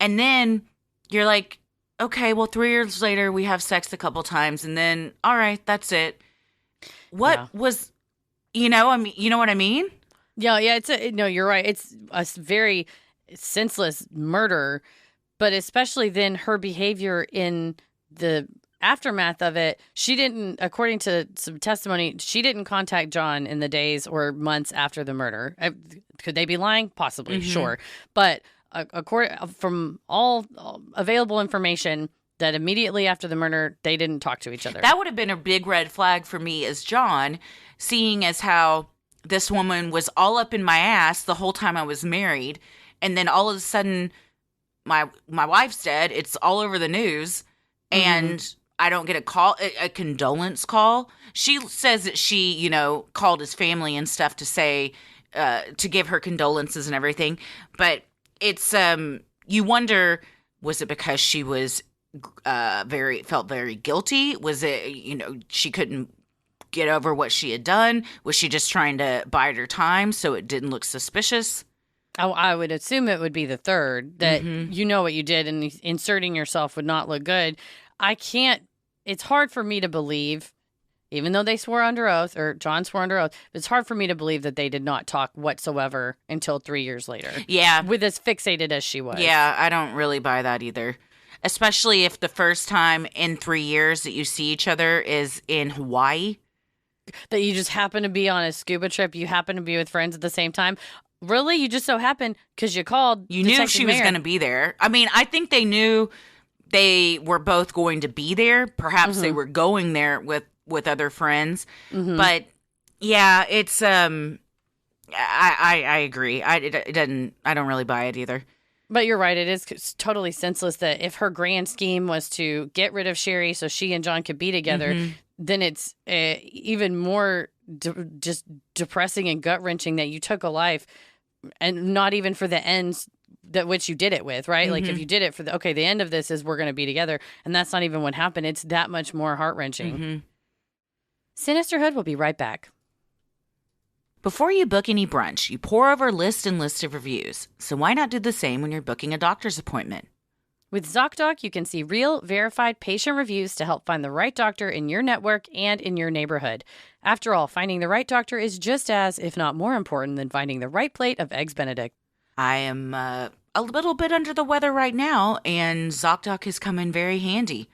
and then you're like, okay, well, 3 years later, we have sex a couple times, and then, all right, that's it. What was, you know what I mean? Yeah, no, you're right. It's a very senseless murder, but especially then her behavior in the aftermath of it. She didn't, according to some testimony, she didn't contact John in the days or months after the murder. Could they be lying? Possibly, sure. But from all available information, that immediately after the murder, they didn't talk to each other. That would have been a big red flag for me as John, seeing as how this woman was all up in my ass the whole time I was married. And then all of a sudden, my wife's dead. It's all over the news. And I don't get a condolence call. She says that she, called his family and stuff to say, to give her condolences and everything. But it's, you wonder, was it because she was felt very guilty? Was it, she couldn't get over what she had done? Was she just trying to bide her time so it didn't look suspicious? I would assume it would be the third, that you know what you did and inserting yourself would not look good. It's hard for me to believe, even though they swore under oath, or John swore under oath, it's hard for me to believe that they did not talk whatsoever until 3 years later. Yeah. With as fixated as she was. Yeah, I don't really buy that either. Especially if the first time in 3 years that you see each other is in Hawaii. That you just happen to be on a scuba trip, you happen to be with friends at the same time. Really? You just so happened because you called. You knew she was going to be there. I mean, I think they knew they were both going to be there. Perhaps they were going there with other friends. But yeah, it's I agree. I don't really buy it either. But you're right. It is totally senseless that if her grand scheme was to get rid of Sherri so she and John could be together, then it's even more just depressing and gut-wrenching that you took a life and not even for the ends that which you did it with, right? Like if you did it for the end of this is we're going to be together, and that's not even what happened. It's that much more heart-wrenching. Sinisterhood will be right back. Before you book any brunch, you pore over list and list of reviews. So why not do the same when you're booking a doctor's appointment? With ZocDoc, you can see real, verified patient reviews to help find the right doctor in your network and in your neighborhood. After all, finding the right doctor is just as, if not more important than finding the right plate of Eggs Benedict. I am a little bit under the weather right now, and ZocDoc has come in very handy.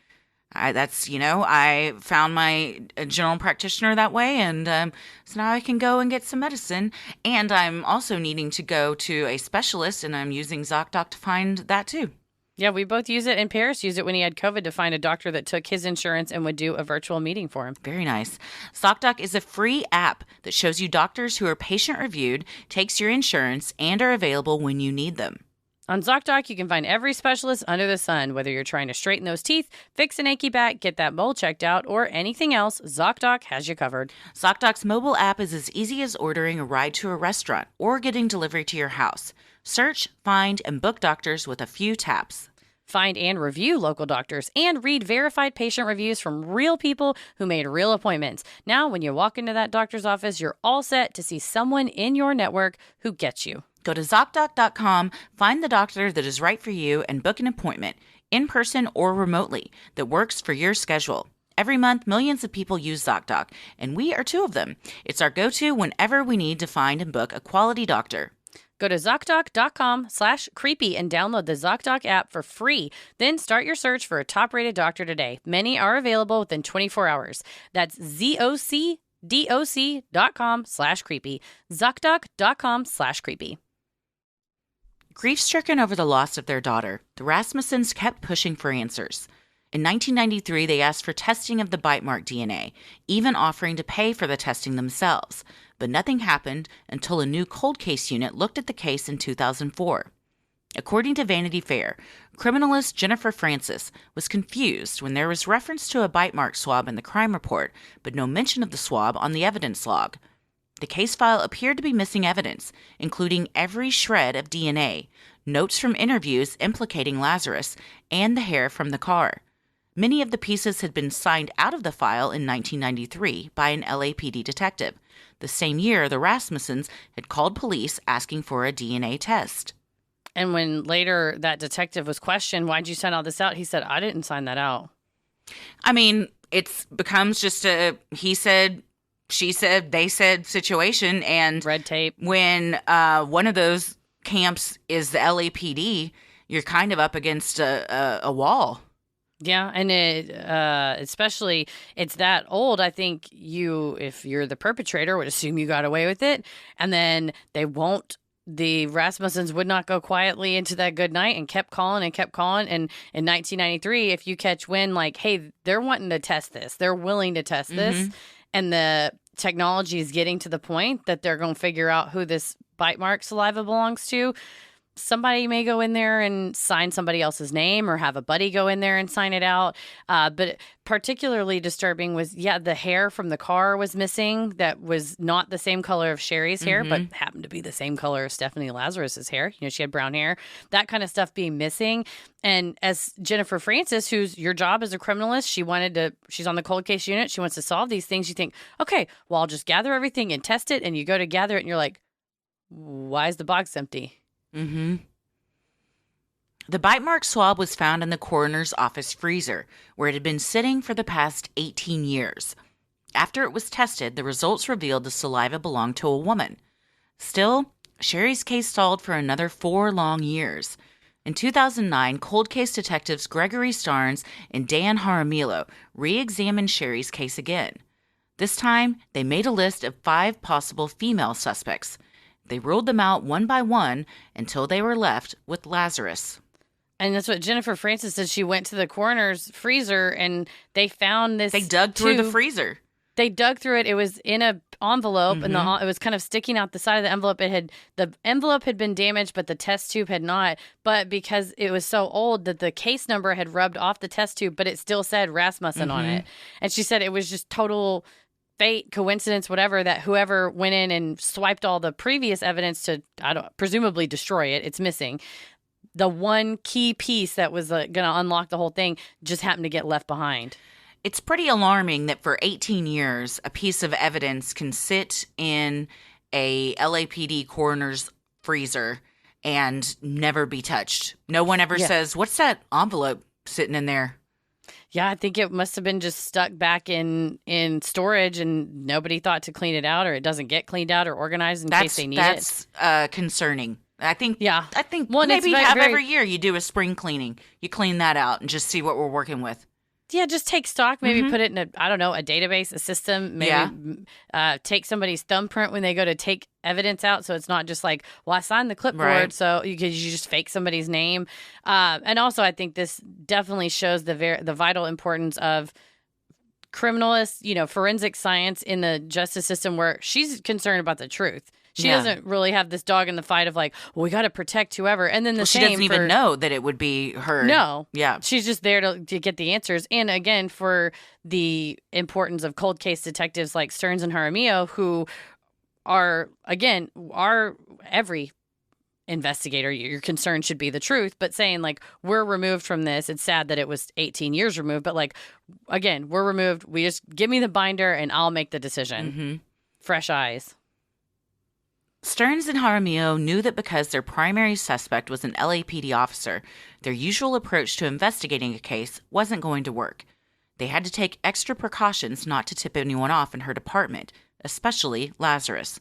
I found my general practitioner that way, and so now I can go and get some medicine. And I'm also needing to go to a specialist, and I'm using ZocDoc to find that too. Yeah, we both use it, and Paris used it when he had COVID to find a doctor that took his insurance and would do a virtual meeting for him. Very nice. ZocDoc is a free app that shows you doctors who are patient-reviewed, takes your insurance, and are available when you need them. On ZocDoc, you can find every specialist under the sun. Whether you're trying to straighten those teeth, fix an achy back, get that mole checked out, or anything else, ZocDoc has you covered. ZocDoc's mobile app is as easy as ordering a ride to a restaurant or getting delivery to your house. Search, find, and book doctors with a few taps. Find and review local doctors and read verified patient reviews from real people who made real appointments. Now, when you walk into that doctor's office, you're all set to see someone in your network who gets you. Go to ZocDoc.com, find the doctor that is right for you, and book an appointment, in person or remotely, that works for your schedule. Every month, millions of people use ZocDoc, and we are two of them. It's our go-to whenever we need to find and book a quality doctor. Go to ZocDoc.com/creepy and download the ZocDoc app for free. Then start your search for a top-rated doctor today. Many are available within 24 hours. That's ZocDoc.com/creepy. ZocDoc.com/creepy. Grief-stricken over the loss of their daughter, the Rasmussens kept pushing for answers. In 1993, they asked for testing of the bite mark DNA, even offering to pay for the testing themselves. But nothing happened until a new cold case unit looked at the case in 2004. According to Vanity Fair, criminalist Jennifer Francis was confused when there was reference to a bite mark swab in the crime report, but no mention of the swab on the evidence log. The case file appeared to be missing evidence, including every shred of DNA, notes from interviews implicating Lazarus, and the hair from the car. Many of the pieces had been signed out of the file in 1993 by an LAPD detective. The same year, the Rasmussens had called police asking for a DNA test. And when later that detective was questioned, why'd you send all this out? He said, I didn't sign that out. I mean, it becomes just a he said, she said, they said situation. And red tape. When one of those camps is the LAPD, you're kind of up against a wall. Yeah, and it especially it's that old. I think if you're the perpetrator, would assume you got away with it, and then they won't. The Rasmussens would not go quietly into that good night and kept calling and kept calling. And in 1993, if you catch wind, like, hey, they're wanting to test this, they're willing to test this, and the technology is getting to the point that they're going to figure out who this bite mark saliva belongs to. Somebody may go in there and sign somebody else's name or have a buddy go in there and sign it out. But particularly disturbing was, the hair from the car was missing. That was not the same color of Sherri's hair, but happened to be the same color of Stephanie Lazarus's hair. You know, she had brown hair. That kind of stuff being missing. And as Jennifer Francis, who's your job as a criminalist, she's on the cold case unit. She wants to solve these things. You think, okay, well, I'll just gather everything and test it. And you go to gather it and you're like, why is the box empty? The bite mark swab was found in the coroner's office freezer, where it had been sitting for the past 18 years. After it was tested, the results revealed the saliva belonged to a woman. Still, Sherri's case stalled for another 4 long years. In 2009, cold case detectives Gregory Starnes and Dan Jaramillo re-examined Sherri's case again. This time, they made a list of 5 possible female suspects. They ruled them out one by one until they were left with Lazarus. And that's what Jennifer Francis said. She went to the coroner's freezer and they found this. They dug through the freezer. They dug through it. It was in an envelope, and it was kind of sticking out the side of the envelope. The envelope had been damaged, but the test tube had not. But because it was so old that the case number had rubbed off the test tube, but it still said Rasmussen on it. And she said it was just total fate, coincidence, whatever, that whoever went in and swiped all the previous evidence to, presumably destroy it. It's missing. The one key piece that was going to unlock the whole thing just happened to get left behind. It's pretty alarming that for 18 years, a piece of evidence can sit in a LAPD coroner's freezer and never be touched. No one ever says, what's that envelope sitting in there? Yeah, I think it must have been just stuck back in storage and nobody thought to clean it out, or it doesn't get cleaned out or organized in case they need it. That's concerning. I think well, maybe every year you do a spring cleaning. You clean that out and just see what we're working with. Yeah, just take stock, maybe put it in a database, a system, maybe take somebody's thumbprint when they go to take evidence out. So it's not just like, well, I signed the clipboard. Right. So you just fake somebody's name. And also I think this definitely shows the vital importance of criminalists, forensic science in the justice system, where she's concerned about the truth. She doesn't really have this dog in the fight of like, well, we got to protect whoever. And then she doesn't even know that it would be her. No. Yeah. She's just there to get the answers. And again, for the importance of cold case detectives like Stearns and Jaramillo, who are every investigator, your concern should be the truth, but saying like, we're removed from this. It's sad that it was 18 years removed, but like, again, we're removed. We just give me the binder and I'll make the decision. Mm-hmm. Fresh eyes. Stearns and Jaramillo knew that because their primary suspect was an LAPD officer, their usual approach to investigating a case wasn't going to work. They had to take extra precautions not to tip anyone off in her department, especially Lazarus.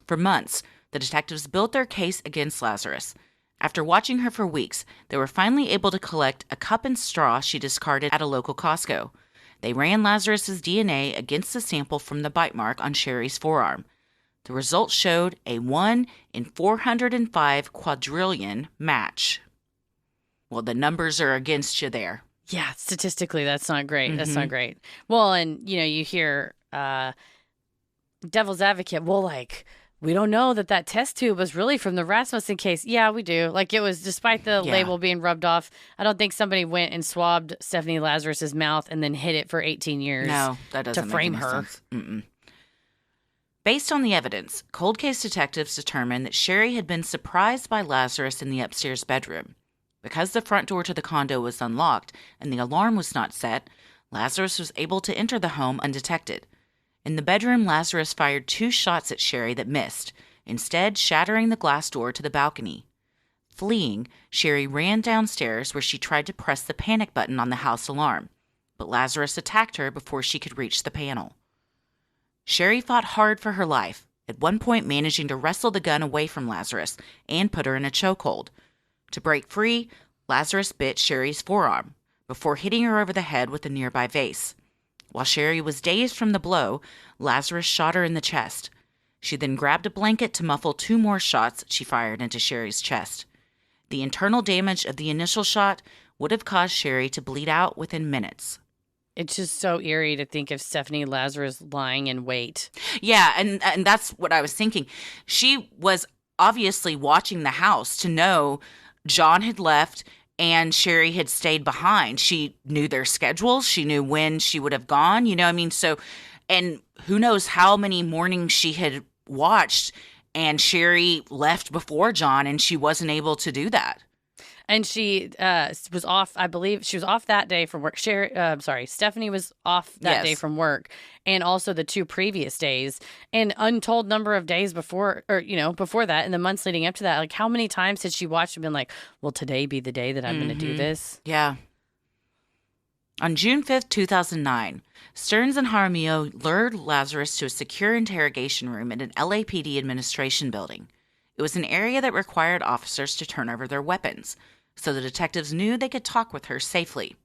For months, the detectives built their case against Lazarus. After watching her for weeks, they were finally able to collect a cup and straw she discarded at a local Costco. They ran Lazarus's DNA against the sample from the bite mark on Sherri's forearm. The results showed a 1 in 405 quadrillion match. Well, the numbers are against you there. Yeah, statistically, that's not great. Mm-hmm. That's not great. Well, and, you hear devil's advocate, well, like, we don't know that test tube was really from the Rasmussen case. Yeah, we do. Like, it was, despite the label being rubbed off, I don't think somebody went and swabbed Stephanie Lazarus's mouth and then hid it for 18 years. No, that doesn't to frame make any her. Sense. Mm-mm. Based on the evidence, cold case detectives determined that Sherri had been surprised by Lazarus in the upstairs bedroom. Because the front door to the condo was unlocked and the alarm was not set, Lazarus was able to enter the home undetected. In the bedroom, Lazarus fired 2 shots at Sherri that missed, instead shattering the glass door to the balcony. Fleeing, Sherri ran downstairs where she tried to press the panic button on the house alarm, but Lazarus attacked her before she could reach the panel. Sherri fought hard for her life, at one point managing to wrestle the gun away from Lazarus and put her in a chokehold. To break free, Lazarus bit Sherri's forearm, before hitting her over the head with a nearby vase. While Sherri was dazed from the blow, Lazarus shot her in the chest. She then grabbed a blanket to muffle 2 more shots she fired into Sherri's chest. The internal damage of the initial shot would have caused Sherri to bleed out within minutes. It's just so eerie to think of Stephanie Lazarus lying in wait. Yeah, and that's what I was thinking. She was obviously watching the house to know John had left and Sherri had stayed behind. She knew their schedules. She knew when she would have gone, so, and who knows how many mornings she had watched, and Sherri left before John, and she wasn't able to do that. And she was off, I believe, she was off that day from work. Stephanie was off that day from work, and also the 2 previous days, and untold number of days before, before that, and the months leading up to that. Like, how many times had she watched and been like, will today be the day that I'm going to do this? Yeah. On June 5th, 2009, Stearns and Jaramillo lured Lazarus to a secure interrogation room in an LAPD administration building. It was an area that required officers to turn over their weapons, so the detectives knew they could talk with her safely.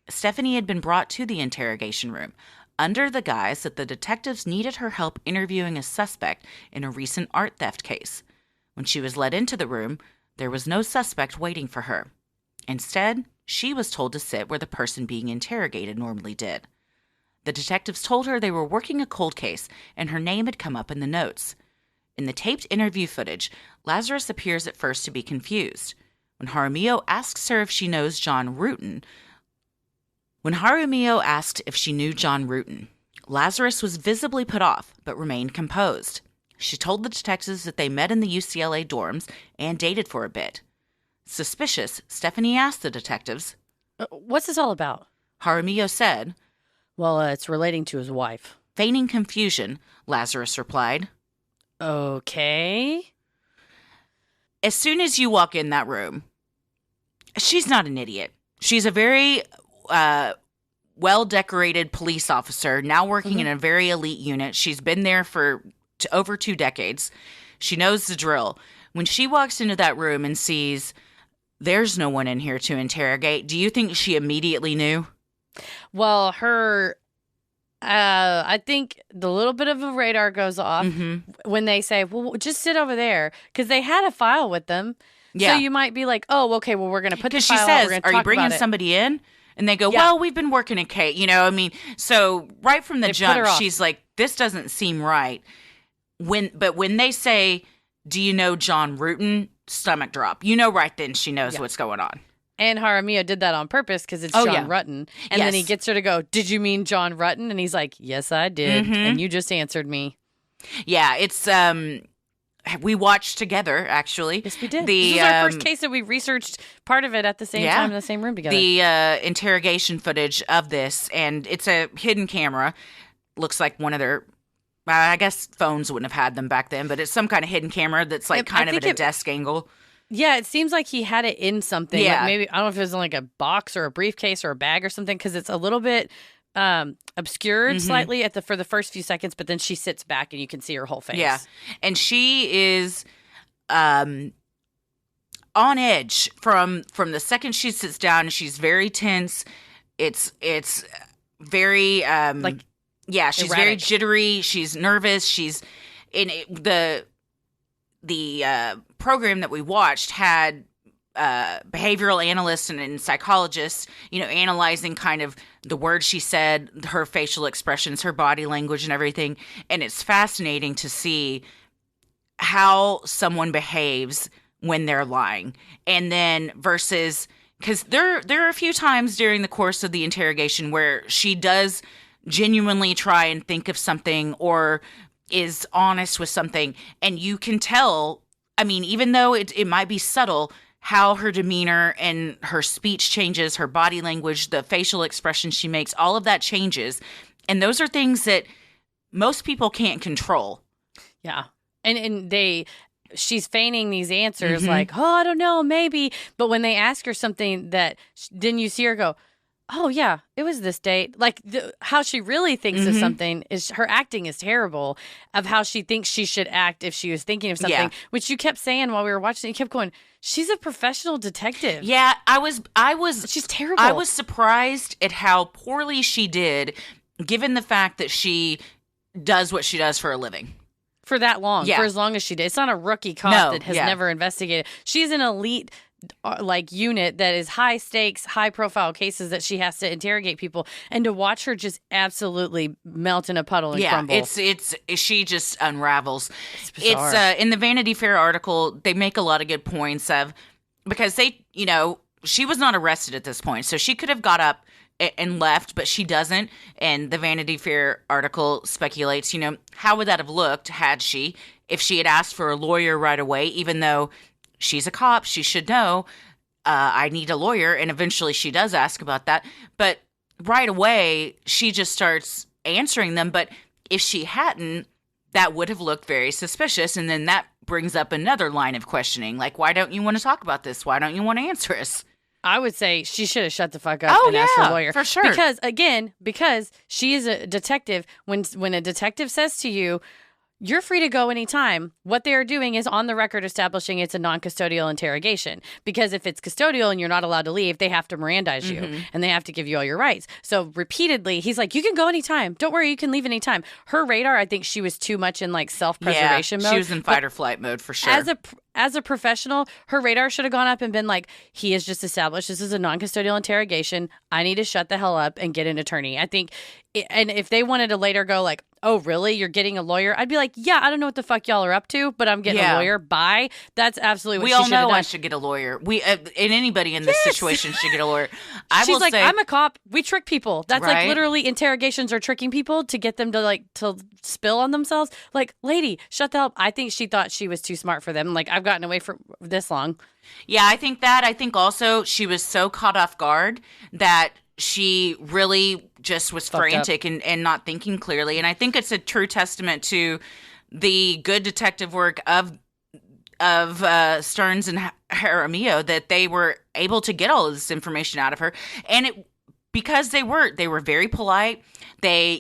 Stephanie had been brought to the interrogation room under the guise that the detectives needed her help interviewing a suspect in a recent art theft case. When she was led into the room, there was no suspect waiting for her. Instead, she was told to sit where the person being interrogated normally did. The detectives told her they were working a cold case, and her name had come up in the notes. In the taped interview footage, Lazarus appears at first to be confused. When Jaramillo asks her if she knows John Rutten, Lazarus was visibly put off, but remained composed. She told the detectives that they met in the UCLA dorms and dated for a bit. Suspicious, Stephanie asked the detectives, what's this all about? Jaramillo said, well, it's relating to his wife. Feigning confusion, Lazarus replied, okay. As soon as you walk in that room, she's not an idiot. She's a very well-decorated police officer, now working in a very elite unit. She's been there for over 2 decades. She knows the drill. When she walks into that room and sees there's no one in here to interrogate, do you think she immediately knew? Well, I think the little bit of a radar goes off when they say, well, just sit over there. Because they had a file with them. Yeah. So you might be like, oh, okay, well, we're going to put the file out. Because she says, are you bringing somebody in? And they go, well, we've been working a case. So right from the jump, she's like, this doesn't seem right. when they say, "Do you know John Rutten?" Stomach drop. You know right then she knows what's going on. And Jaramillo did that on purpose because it's John Rutten. And then he gets her to go, "Did you mean John Rutten?" And he's like, "Yes, I did. And you just answered me." Yeah, it's we watched together, actually. Yes, we did. This was our first case that we researched part of it at the same time in the same room together. The interrogation footage of this, and it's a hidden camera. Looks like one of their, I guess phones wouldn't have had them back then, but it's some kind of hidden camera that's like kind of at a desk angle. Yeah, it seems like he had it in something. Yeah. Like maybe, I don't know if it was in like a box or a briefcase or a bag or something, because it's a little bit obscured slightly for the first few seconds, but then she sits back and you can see her whole face. Yeah, and she is on edge from the second she sits down. She's very tense. It's very she's erratic. Very jittery. She's nervous. She's in the program that we watched had behavioral analysts and psychologists, analyzing kind of the words she said, her facial expressions, her body language and everything. And it's fascinating to see how someone behaves when they're lying. And then versus, because there are a few times during the course of the interrogation where she does genuinely try and think of something or is honest with something. And you can tell, I mean, even though it might be subtle, how her demeanor and her speech changes, her body language, the facial expression she makes, all of that changes. And those are things that most people can't control. Yeah. And she's feigning these answers like, "Oh, I don't know, maybe." But when they ask her something that, then you see her go, "Oh, yeah, it was this date." Like how she really thinks of something is, her acting is terrible of how she thinks she should act if she was thinking of something, which you kept saying while we were watching. You kept going, "She's a professional detective." Yeah, I was. She's terrible. I was surprised at how poorly she did, given the fact that she does what she does for a living. For that long, for as long as she did. It's not a rookie cop that has never investigated. She's an elite unit that is high stakes, high profile cases that she has to interrogate people, and to watch her just absolutely melt in a puddle and crumble. It's she just unravels. It's bizarre. It's in the Vanity Fair article, they make a lot of good points of, because they, she was not arrested at this point, so she could have got up and left, but she doesn't. And the Vanity Fair article speculates, how would that have looked had she, if she had asked for a lawyer right away, even though she's a cop, she should know, I need a lawyer. And eventually she does ask about that. But right away, she just starts answering them. But if she hadn't, that would have looked very suspicious. And then that brings up another line of questioning. Like, why don't you want to talk about this? Why don't you want to answer us? I would say she should have shut the fuck up and asked for a lawyer. For sure. Because she is a detective. When a detective says to you, "You're free to go anytime," what they are doing is on the record establishing it's a non-custodial interrogation. Because if it's custodial and you're not allowed to leave, they have to Mirandize you and they have to give you all your rights. So repeatedly, he's like, "You can go anytime. Don't worry, you can leave anytime." Her radar, I think she was too much in like self-preservation mode. She was in fight or flight mode for sure. As a professional, her radar should have gone up and been like, "He has just established this is a non-custodial interrogation. I need to shut the hell up and get an attorney." I think, and if they wanted to later go like, "Oh, really? You're getting a lawyer?" I'd be like, "Yeah, I don't know what the fuck y'all are up to, but I'm getting a lawyer. Bye." That's absolutely what she should have done. We all know I should get a lawyer. And anybody in this situation should get a lawyer. She's like, "I'm a cop. We trick people." That's like literally interrogations are tricking people to get them to spill on themselves. Like, lady, shut the hell up. I think she thought she was too smart for them. Like, I've gotten away for this long. Yeah, I think that. I think also she was so caught off guard that she really just was frantic and not thinking clearly. And I think it's a true testament to the good detective work of Stearns and Jaramillo that they were able to get all of this information out of her. And because they were very polite. They,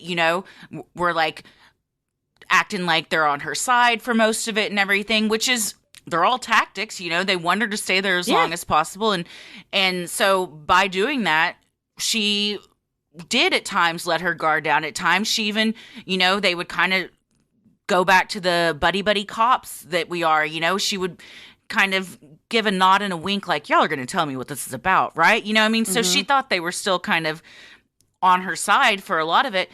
were like acting like they're on her side for most of it and everything, which is, they're all tactics, they want her to stay there as long as possible. And so by doing that, she did at times let her guard down. At times she even, they would kind of go back to the buddy cops that we are, she would kind of give a nod and a wink like, y'all are going to tell me what this is about, right? So she thought they were still kind of on her side for a lot of it.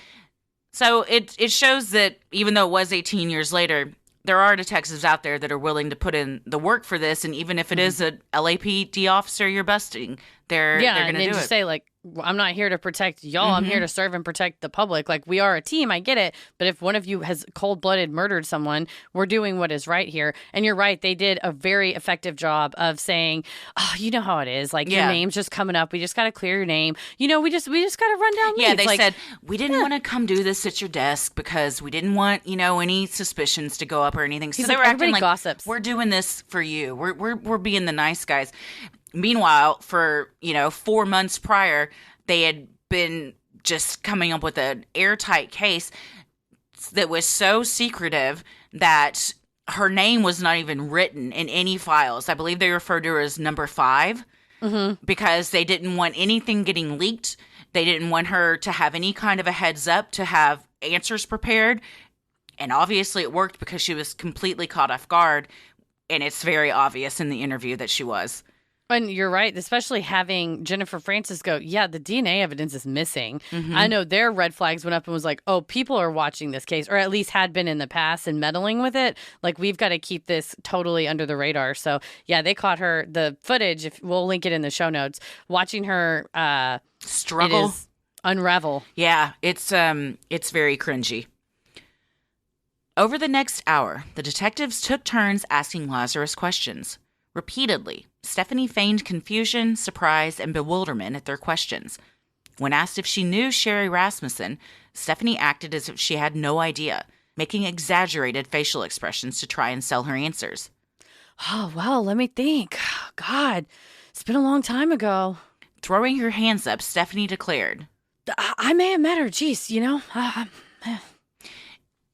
So it shows that even though it was 18 years later, there are detectives out there that are willing to put in the work for this, and even if it is a LAPD officer you're busting, they're going to do it. Just say, like, I'm not here to protect y'all. I'm here to serve and protect the public. Like, we are a team. I get it. But if one of you has cold-blooded murdered someone, we're doing what is right here. And you're right. They did a very effective job of saying, oh, you know how it is. Like, your name's just coming up. We just got to clear your name. You know, we just got to run down leads. Yeah, they said, we didn't want to come do this at your desk because we didn't want, any suspicions to go up or anything. So they were acting like, gossips. We're doing this for you. We're being the nice guys. Meanwhile, for, 4 months prior, they had been just coming up with an airtight case that was so secretive that her name was not even written in any files. I believe they referred to her as number 5 because they didn't want anything getting leaked. They didn't want her to have any kind of a heads up to have answers prepared. And obviously it worked because she was completely caught off guard. And it's very obvious in the interview that she was. And you're right, especially having Jennifer Francis go, yeah, the DNA evidence is missing. I know their red flags went up and was like, oh, people are watching this case, or at least had been in the past and meddling with it. Like, we've got to keep this totally under the radar. So, yeah, they caught her. The footage, if we'll link it in the show notes, watching her struggle, unravel. Yeah, it's very cringy. Over the next hour, the detectives took turns asking Lazarus questions. Repeatedly, Stephanie feigned confusion, surprise, and bewilderment at their questions. When asked if she knew Sherri Rasmussen, Stephanie acted as if she had no idea, making exaggerated facial expressions to try and sell her answers. Oh, well, let me think. God, it's been a long time ago. Throwing her hands up, Stephanie declared, I may have met her. Jeez,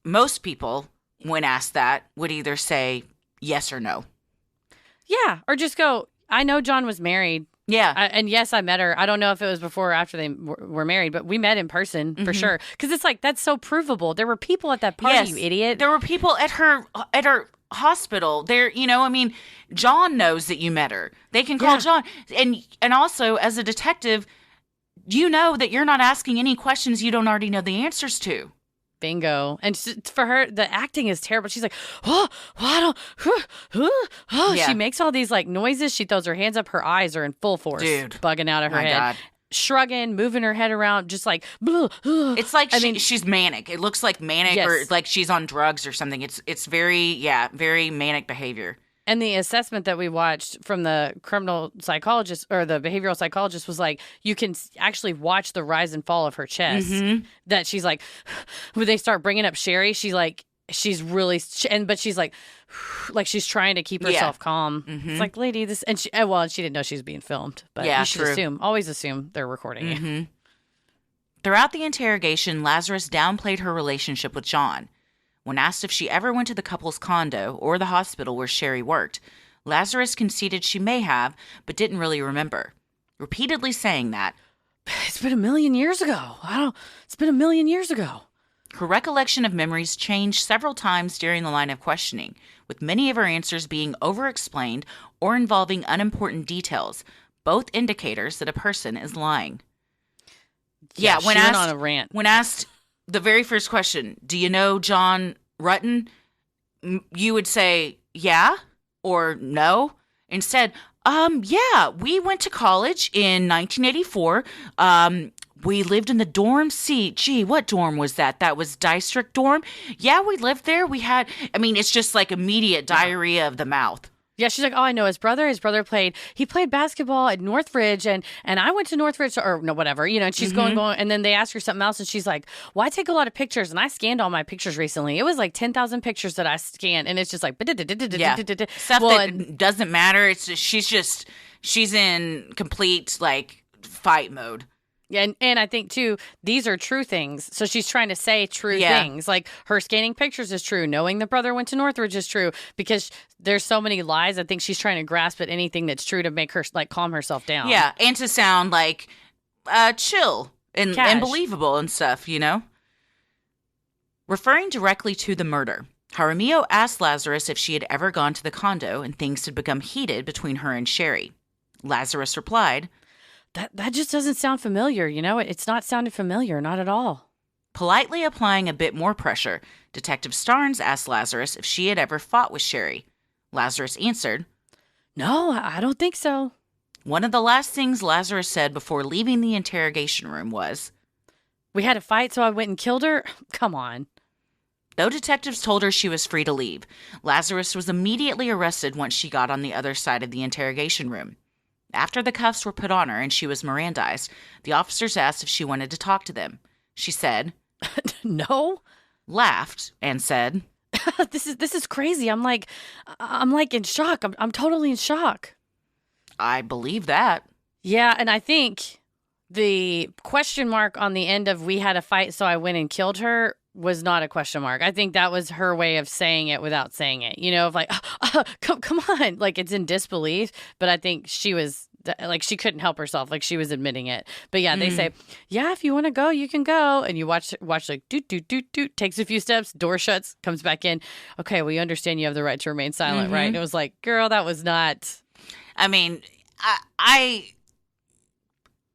Most people, when asked that, would either say yes or no. Yeah, or just go, I know John was married. Yeah. And yes, I met her. I don't know if it was before or after they were married, but we met in person for sure. Because it's like, that's so provable. There were people at that party, you idiot. There were people at her hospital. There, John knows that you met her. They can call John. And also, as a detective, you know that you're not asking any questions you don't already know the answers to. Bingo. And for her, the acting is terrible. She's like, She makes all these like noises. She throws her hands up. Her eyes are in full force. Dude. Bugging out of her head. God. Shrugging, moving her head around, just like, it's like she's manic. It looks like manic or like she's on drugs or something. It's very manic behavior. And the assessment that we watched from the criminal psychologist or the behavioral psychologist was like, you can actually watch the rise and fall of her chest. That she's like, when they start bringing up Sherri, she's like, she's really, but she's like she's trying to keep herself calm. It's like, lady, this, and she didn't know she was being filmed, but you should always assume they're recording it. Throughout the interrogation, Lazarus downplayed her relationship with John. When asked if she ever went to the couple's condo or the hospital where Sherri worked, Lazarus conceded she may have, but didn't really remember, repeatedly saying that, it's been a million years ago. It's been a million years ago. Her recollection of memories changed several times during the line of questioning, with many of her answers being over-explained or involving unimportant details, both indicators that a person is lying. Yeah, when asked on a rant. When asked the very first question, do you know John Rutten? You would say, yeah or no. Instead, yeah, we went to college in 1984. We lived in the dorm C. Gee, what dorm was that? That was district dorm? Yeah, we lived there. It's just like immediate diarrhea of the mouth. Yeah, she's like, oh, I know his brother. His brother played basketball at Northridge, and I went to Northridge, or no, whatever, and she's going, and then they ask her something else, and she's like, well, I take a lot of pictures, and I scanned all my pictures recently. It was like 10,000 pictures that I scanned, and it's just like, stuff that doesn't matter. It's just, she's in complete, like, fight mode. Yeah, and I think, too, these are true things. So she's trying to say true things. Like, her scanning pictures is true. Knowing the brother went to Northridge is true. Because there's so many lies. I think she's trying to grasp at anything that's true to make her, like, calm herself down. Yeah, and to sound, like, chill and believable and stuff, Referring directly to the murder, Jaramillo asked Lazarus if she had ever gone to the condo and things had become heated between her and Sherri. Lazarus replied, That just doesn't sound familiar, It's not sounding familiar, not at all. Politely applying a bit more pressure, Detective Starnes asked Lazarus if she had ever fought with Sherri. Lazarus answered, "No, I don't think so." One of the last things Lazarus said before leaving the interrogation room was, "We had a fight, so I went and killed her?" Come on. Though detectives told her she was free to leave, Lazarus was immediately arrested once she got on the other side of the interrogation room. After the cuffs were put on her and she was Mirandized, the officers asked if she wanted to talk to them. She said, "No," laughed, and said, This is crazy. I'm like in shock. I'm totally in shock." I believe that. Yeah, and I think the question mark on the end of "we had a fight, so I went and killed her" was not a question mark. I think that was her way of saying it without saying it. Of like, come on. Like, it's in disbelief, but I think she was, like, she couldn't help herself. Like, she was admitting it. But yeah, they say, "Yeah, if you want to go, you can go." And you watch like, doot, doot, doot, doot, takes a few steps, door shuts, comes back in. "Okay, well, you understand you have the right to remain silent, right?" And it was like, girl, that was not. I mean,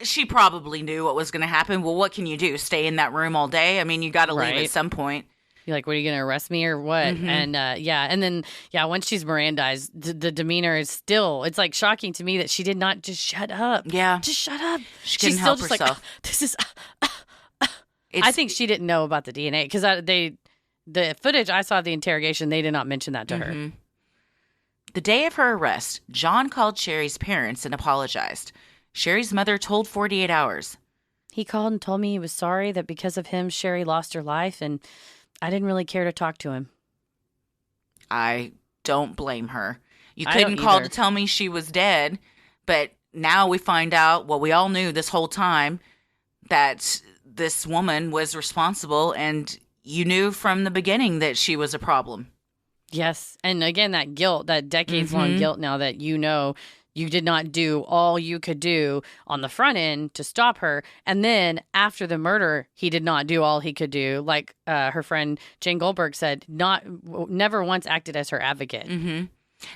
she probably knew what was going to happen. Well, what can you do? Stay in that room all day? I mean, you got to leave at some point. You're like, "What, are you going to arrest me or what?" And and then, once she's Mirandized, the demeanor is still, it's like shocking to me that she did not just shut up. Yeah. Just shut up. She couldn't help herself. Like, this is, I think she didn't know about the DNA because the footage I saw of the interrogation, they did not mention that to her. The day of her arrest, John called Sherri's parents and apologized. Sherri's mother told 48 Hours. "He called and told me he was sorry that because of him, Sherri lost her life, and I didn't really care to talk to him." I don't blame her. You couldn't call to tell me she was dead, but now we find out what we all knew this whole time, that this woman was responsible, and you knew from the beginning that she was a problem. Yes. And again, that guilt, that decades-long guilt now that you did not do all you could do on the front end to stop her. And then after the murder, he did not do all he could do. Like her friend Jane Goldberg said, never once acted as her advocate.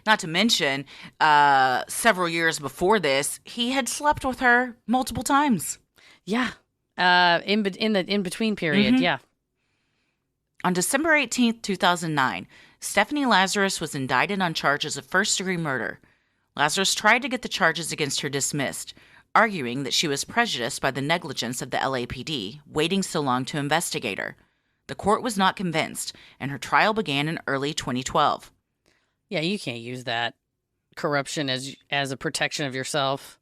Not to mention, several years before this, he had slept with her multiple times. Yeah. In the in-between period, yeah. On December 18th, 2009, Stephanie Lazarus was indicted on charges of first-degree murder. Lazarus tried to get the charges against her dismissed, arguing that she was prejudiced by the negligence of the LAPD, waiting so long to investigate her. The court was not convinced, and her trial began in early 2012. Yeah, you can't use that corruption as a protection of yourself.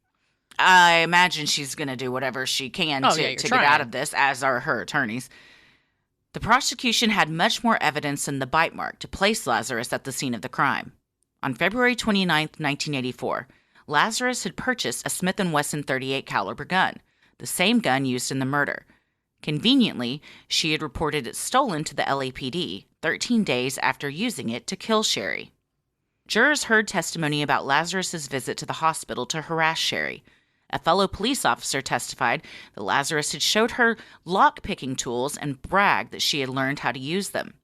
I imagine she's going to do whatever she can to get out of this, as are her attorneys. The prosecution had much more evidence than the bite mark to place Lazarus at the scene of the crime. On February 29, 1984, Lazarus had purchased a Smith & Wesson .38 caliber gun, the same gun used in the murder. Conveniently, she had reported it stolen to the LAPD 13 days after using it to kill Sherri. Jurors heard testimony about Lazarus's visit to the hospital to harass Sherri. A fellow police officer testified that Lazarus had showed her lock-picking tools and bragged that she had learned how to use them.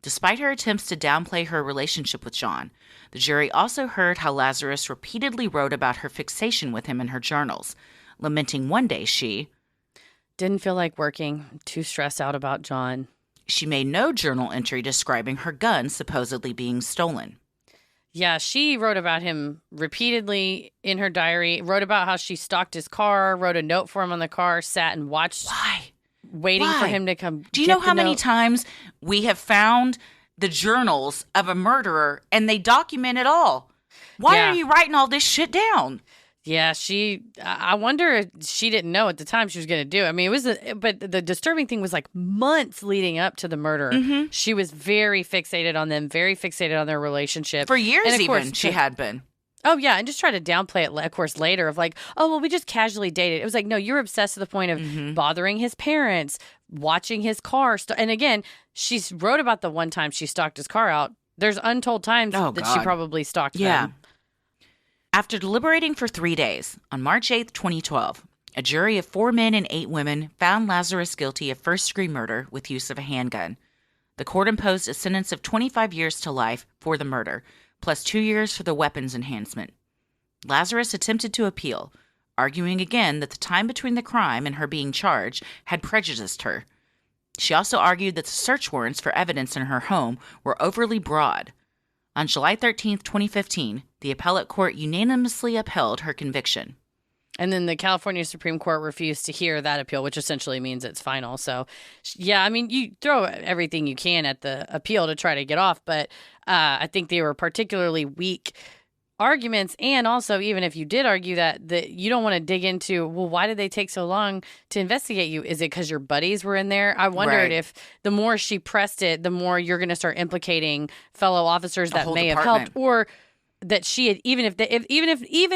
Despite her attempts to downplay her relationship with John, the jury also heard how Lazarus repeatedly wrote about her fixation with him in her journals, lamenting one day she didn't feel like working, too stressed out about John. She made no journal entry describing her gun supposedly being stolen. Yeah, she wrote about him repeatedly in her diary, wrote about how she stalked his car, wrote a note for him on the car, sat and watched. Why? Waiting for him to come. Do you know how many times we have found the journals of a murderer and they document it all? Why are you writing all this shit down? Yeah, I wonder if she didn't know at the time she was going to do it. I mean, but the disturbing thing was like months leading up to the murder. She was very fixated on them, very fixated on their relationship. For years even, she had been. Oh, yeah, and just try to downplay it, of course, later of like, oh, well, we just casually dated. It was like, no, you're obsessed to the point of bothering his parents, watching his car. And again, she wrote about the one time she stalked his car out. There's untold times that she probably stalked them. After deliberating for 3 days, on March 8, 2012, a jury of 4 men and 8 women found Lazarus guilty of first-degree murder with use of a handgun. The court imposed a sentence of 25 years to life for the murder, plus 2 years for the weapons enhancement. Lazarus attempted to appeal, arguing again that the time between the crime and her being charged had prejudiced her. She also argued that the search warrants for evidence in her home were overly broad. On July 13th, 2015, the appellate court unanimously upheld her conviction. And then the California Supreme Court refused to hear that appeal, which essentially means it's final. So, yeah, I mean, you throw everything you can at the appeal to try to get off, but I think they were particularly weak arguments. And also, even if you did argue that you don't want to dig into, well, why did they take so long to investigate you? Is it because your buddies were in there? I wondered if the more she pressed it, the more you're going to start implicating fellow officers that may have helped, or that she had, even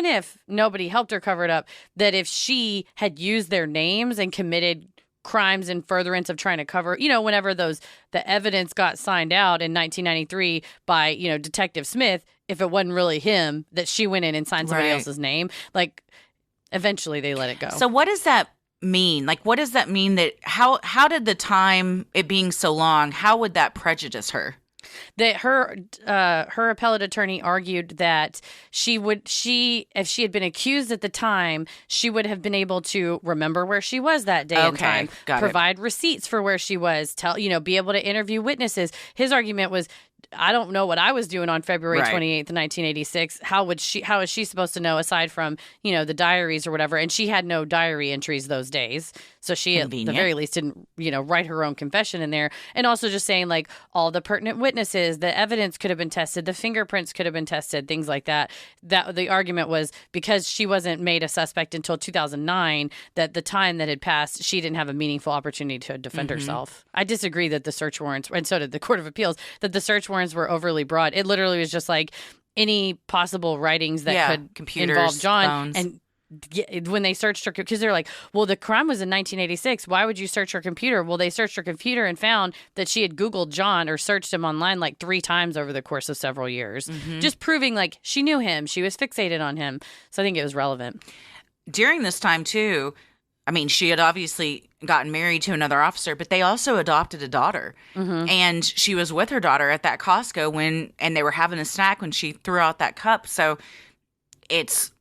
if nobody helped her cover it up, that if she had used their names and committed crimes in furtherance of trying to cover, whenever the evidence got signed out in 1993 by, Detective Smith, if it wasn't really him, that she went in and signed somebody else's name, like eventually they let it go. So what does that mean? Like, what does that mean that how did the time, it being so long, how would that prejudice her? That her appellate attorney argued that if she had been accused at the time, she would have been able to remember where she was that day and time, provide receipts for where she was, be able to interview witnesses. His argument was, I don't know what I was doing on February 28th, 1986. How is she supposed to know, aside from, the diaries or whatever? And she had no diary entries those days. So she, at the very least, didn't, write her own confession in there. And also just saying, like, all the pertinent witnesses, the evidence could have been tested, the fingerprints could have been tested, things like that. That the argument was, because she wasn't made a suspect until 2009, that the time that had passed, she didn't have a meaningful opportunity to defend herself. I disagree that the search warrants, and so did the Court of Appeals, that the search warrants were overly broad. It literally was just like any possible writings that could involve John. Phones. And when they searched her, because they're like, well, the crime was in 1986. Why would you search her computer? Well, they searched her computer and found that she had Googled John or searched him online like 3 times over the course of several years, just proving like she knew him. She was fixated on him. So I think it was relevant. During this time, too, I mean, she had obviously gotten married to another officer, but they also adopted a daughter. And she was with her daughter at that Costco and they were having a snack when she threw out that cup. So it's,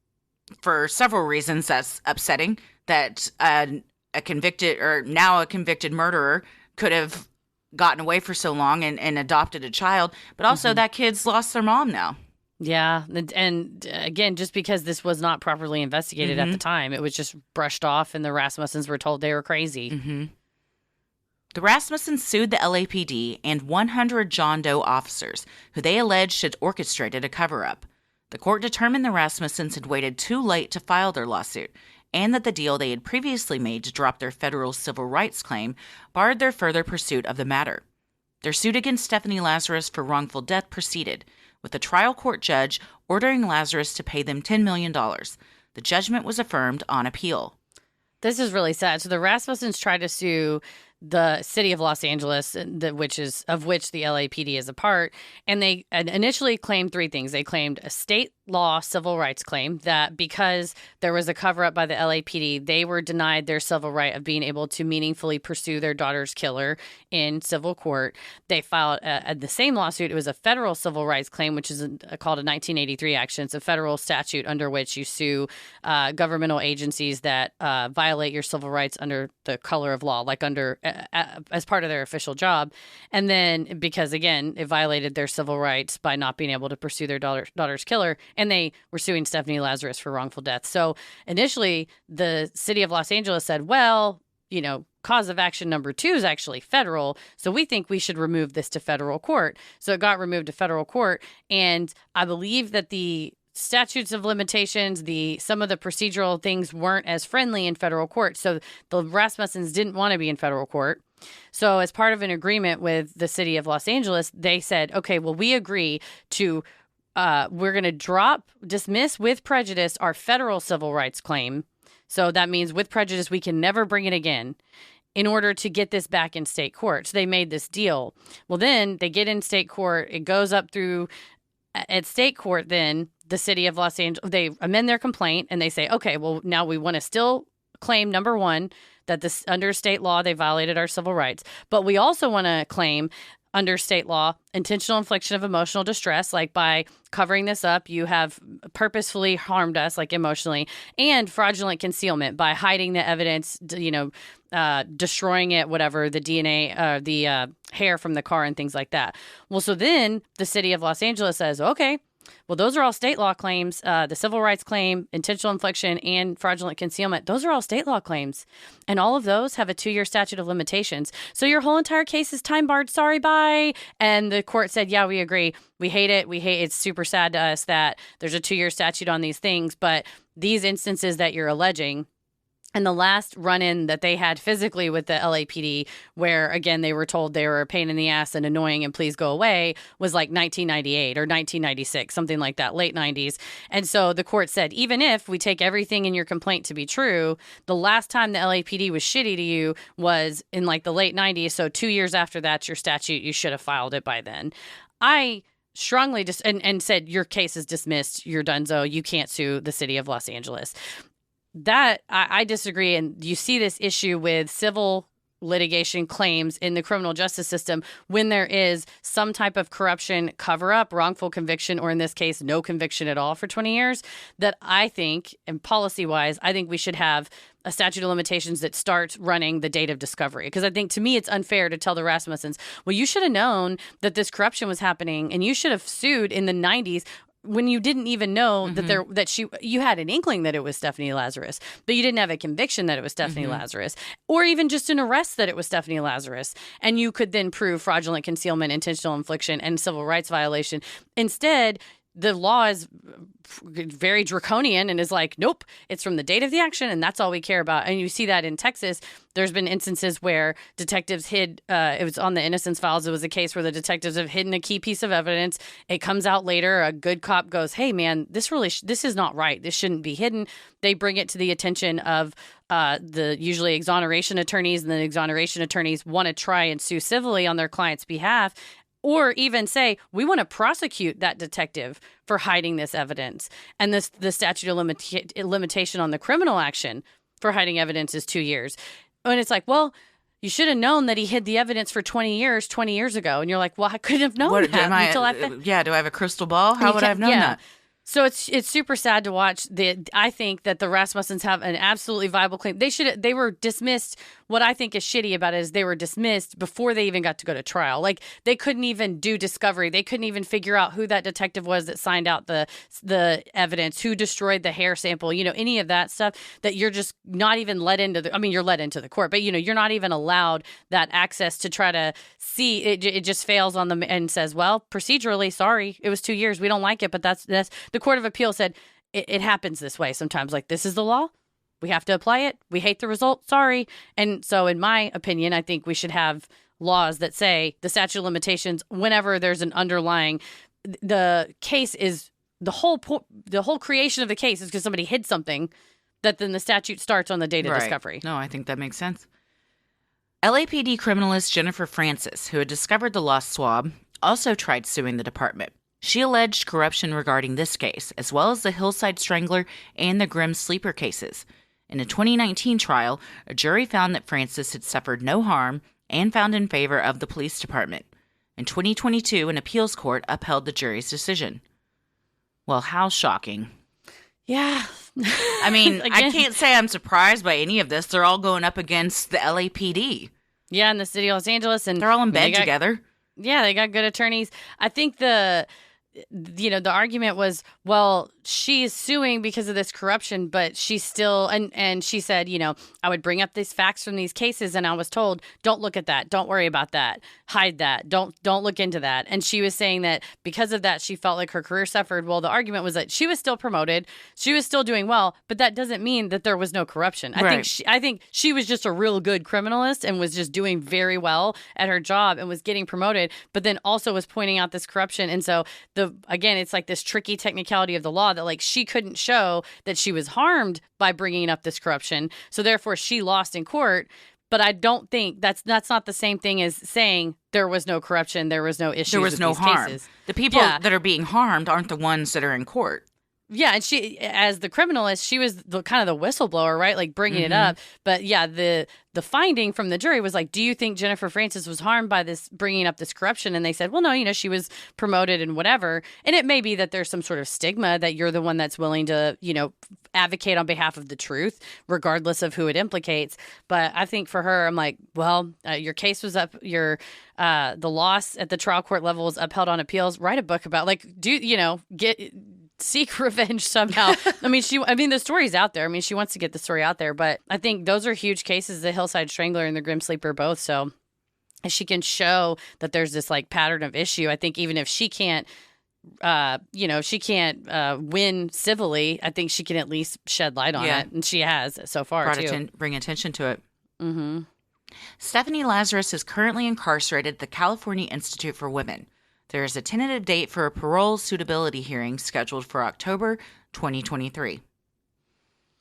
for several reasons, that's upsetting that a convicted murderer could have gotten away for so long and adopted a child. But also that kid's lost their mom now. Yeah. And again, just because this was not properly investigated at the time, it was just brushed off and the Rasmussens were told they were crazy. The Rasmussens sued the LAPD and 100 John Doe officers, who they alleged had orchestrated a cover-up. The court determined the Rasmussens had waited too late to file their lawsuit, and that the deal they had previously made to drop their federal civil rights claim barred their further pursuit of the matter. Their suit against Stephanie Lazarus for wrongful death proceeded, with the trial court judge ordering Lazarus to pay them $10 million. The judgment was affirmed on appeal. This is really sad. So the Rasmussens tried to sue the city of Los Angeles, of which the LAPD is a part, and they initially claimed 3 things. They claimed a state law civil rights claim that because there was a cover-up by the LAPD, they were denied their civil right of being able to meaningfully pursue their daughter's killer in civil court. They filed the same lawsuit. It was a federal civil rights claim, which is called a 1983 action. It's a federal statute under which you sue governmental agencies that violate your civil rights under the color of law, like as part of their official job. And then because, again, it violated their civil rights by not being able to pursue their daughter's killer, and they were suing Stephanie Lazarus for wrongful death. So initially, the city of Los Angeles said, well, cause of action number 2 is actually federal, so we think we should remove this to federal court. So it got removed to federal court, and I believe that the statutes of limitations, some of the procedural things weren't as friendly in federal court. So the Rasmussens didn't want to be in federal court. So as part of an agreement with the city of Los Angeles, they said, okay, well, we agree to we're going to dismiss with prejudice our federal civil rights claim. So that means with prejudice, we can never bring it again in order to get this back in state court. So they made this deal. Well, then they get in state court. It goes up through at state court. Then the city of Los Angeles, they amend their complaint and they say, okay, well, now we want to still claim number 1, that this under state law, they violated our civil rights. But we also want to claim under state law, intentional infliction of emotional distress, like by covering this up, you have purposefully harmed us, like emotionally, and fraudulent concealment by hiding the evidence, destroying it, whatever, the DNA, the hair from the car and things like that. Well, so then the city of Los Angeles says, okay, well, those are all state law claims. The civil rights claim, intentional infliction, and fraudulent concealment, those are all state law claims. And all of those have a 2-year statute of limitations. So your whole entire case is time barred. Sorry, bye. And the court said, yeah, we agree. We hate it. It's super sad to us that there's a 2-year statute on these things. But these instances that you're alleging, and the last run-in that they had physically with the LAPD, where, again, they were told they were a pain in the ass and annoying and please go away, was like 1998 or 1996, something like that, late 90s. And so the court said, even if we take everything in your complaint to be true, the last time the LAPD was shitty to you was in like the late 90s. So 2 years after that's your statute. You should have filed it by then. I strongly and said, your case is dismissed. You're donezo. You can't sue the city of Los Angeles. That I disagree. And you see this issue with civil litigation claims in the criminal justice system when there is some type of corruption, cover up, wrongful conviction, or in this case, no conviction at all for 20 years, that I think, and policy wise, I think we should have a statute of limitations that starts running the date of discovery. Because I think, to me, it's unfair to tell the Rasmussens, well, you should have known that this corruption was happening and you should have sued in the 90s when you didn't even know that you had an inkling that it was Stephanie Lazarus, but you didn't have a conviction that it was Stephanie Lazarus, or even just an arrest that it was Stephanie Lazarus. And you could then prove fraudulent concealment, intentional infliction, and civil rights violation. Instead, the law is very draconian and is like, nope, it's from the date of the action, and that's all we care about. And you see that in Texas. There's been instances where detectives hid, it was on the Innocence Files, it was a case where the detectives have hidden a key piece of evidence. It comes out later, a good cop goes, hey man, this is not right. This shouldn't be hidden. They bring it to the attention of the usually exoneration attorneys, and the exoneration attorneys want to try and sue civilly on their client's behalf. Or even say, we want to prosecute that detective for hiding this evidence. And the statute of limitation on the criminal action for hiding evidence is 2 years. And it's like, well, you should have known that he hid the evidence for 20 years ago. And you're like, well, I couldn't have known that until I... do I have a crystal ball? How would I have known that? So it's super sad to watch. I think that the Rasmussens have an absolutely viable claim. They were dismissed. What I think is shitty about it is they were dismissed before they even got to go to trial. Like, they couldn't even do discovery. They couldn't even figure out who that detective was that signed out the evidence, who destroyed the hair sample, any of that stuff that you're just not even let into you're let into the court, but you're not even allowed that access to try to see it. It just fails on them and says, well, procedurally, sorry, it was 2 years. We don't like it, but that's the Court of Appeal said it happens this way sometimes. Like, this is the law. We have to apply it. We hate the result. Sorry. And so, in my opinion, I think we should have laws that say the statute of limitations, whenever there's an underlying, the case is the whole creation of the case is because somebody hid something, that then the statute starts on the date of discovery. No, I think that makes sense. LAPD criminalist Jennifer Francis, who had discovered the lost swab, also tried suing the department. She alleged corruption regarding this case, as well as the Hillside Strangler and the Grim Sleeper cases. In a 2019 trial, a jury found that Francis had suffered no harm and found in favor of the police department. In 2022, an appeals court upheld the jury's decision. Well, how shocking. Yeah. I mean, I can't say I'm surprised by any of this. They're all going up against the LAPD. Yeah, in the city of Los Angeles. And they're all in bed together. Yeah, they got good attorneys. I think the argument was, well, she is suing because of this corruption, but she's still, and she said, I would bring up these facts from these cases, and I was told, don't look at that, don't worry about that, hide that, don't look into that. And she was saying that because of that, she felt like her career suffered. Well, the argument was that she was still promoted, she was still doing well, but that doesn't mean that there was no corruption. I think she was just a real good criminalist and was just doing very well at her job and was getting promoted, but then also was pointing out this corruption. And so again, it's like this tricky technicality of the law that, like, she couldn't show that she was harmed by bringing up this corruption. So therefore she lost in court. But I don't think that's not the same thing as saying there was no corruption, there was no issue. There was no harm. Cases. The people that are being harmed aren't the ones that are in court. Yeah, and she, as the criminalist, she was the kind of the whistleblower, right? Like bringing it up. But yeah, the finding from the jury was like, do you think Jennifer Francis was harmed by this, bringing up this corruption? And they said, well, no, she was promoted and whatever. And it may be that there's some sort of stigma that you're the one that's willing to, advocate on behalf of the truth, regardless of who it implicates. But I think for her, I'm like, well, your case was up, the loss at the trial court level was upheld on appeals. Write a book about, like, seek revenge somehow. I mean, the story's out there. I mean, she wants to get the story out there, but I think those are huge cases, the Hillside Strangler and the Grim Sleeper both. So if she can show that there's this like pattern of issue, I think even if she can't, win civilly, I think she can at least shed light on it. And she has so far, bring attention to it. Mm-hmm. Stephanie Lazarus is currently incarcerated at the California Institute for Women. There is a tentative date for a parole suitability hearing scheduled for October 2023.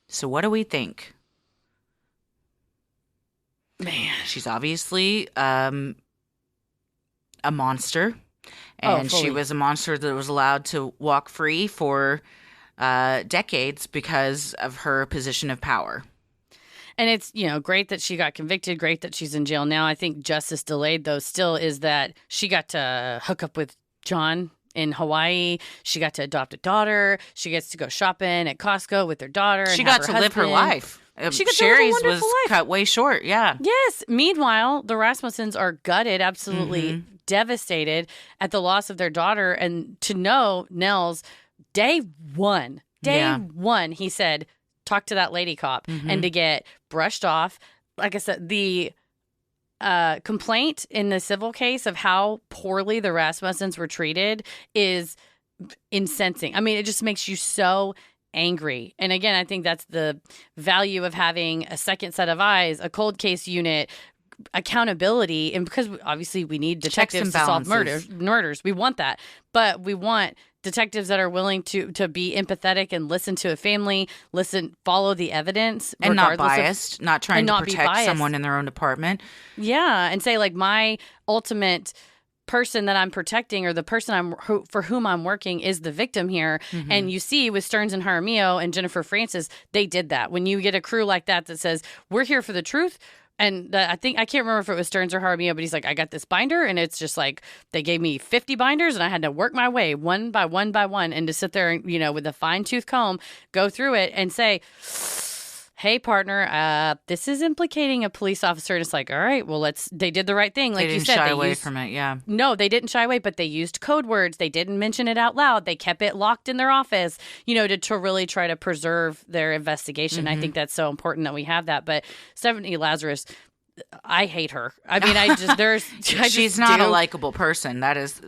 So what do we think? Man. She's obviously a monster. And she was a monster that was allowed to walk free for decades because of her position of power. And it's, great that she got convicted, great that she's in jail now. I think justice delayed, though, still is that she got to hook up with John in Hawaii. She got to adopt a daughter. She gets to go shopping at Costco with her daughter. She got to live her life. Sherri's was cut way short, yeah. Yes. Meanwhile, the Rasmussens are gutted, absolutely devastated at the loss of their daughter. And to know Nels, day one, he said, talk to that lady cop, and to get brushed off. Like I said, the complaint in the civil case of how poorly the Rasmussens were treated is incensing. I mean, it just makes you so angry. And again, I think that's the value of having a second set of eyes, a cold case unit, accountability, and because obviously we need detectives to solve murders. We want that, but we want detectives that are willing to be empathetic and listen to a family, follow the evidence, and not biased, not trying to protect someone in their own department. Yeah, and say like my ultimate person that I'm protecting, or the person for whom I'm working, is the victim here. And you see with Stearns and Jaramillo and Jennifer Francis, they did that. When you get a crew like that says we're here for the truth. And I can't remember if it was Stearns or Jaramillo, but he's like, I got this binder, and it's just like they gave me 50 binders, and I had to work my way one by one by one, and to sit there, with a fine-tooth comb, go through it and say, hey, partner, this is implicating a police officer. And it's like, all right, well, they did the right thing. Like you said, they didn't shy away from it, yeah. No, they didn't shy away, but they used code words. They didn't mention it out loud. They kept it locked in their office, to really try to preserve their investigation. I think that's so important that we have that. But Stephanie Lazarus, I hate her. I mean, she's not a likable person. That's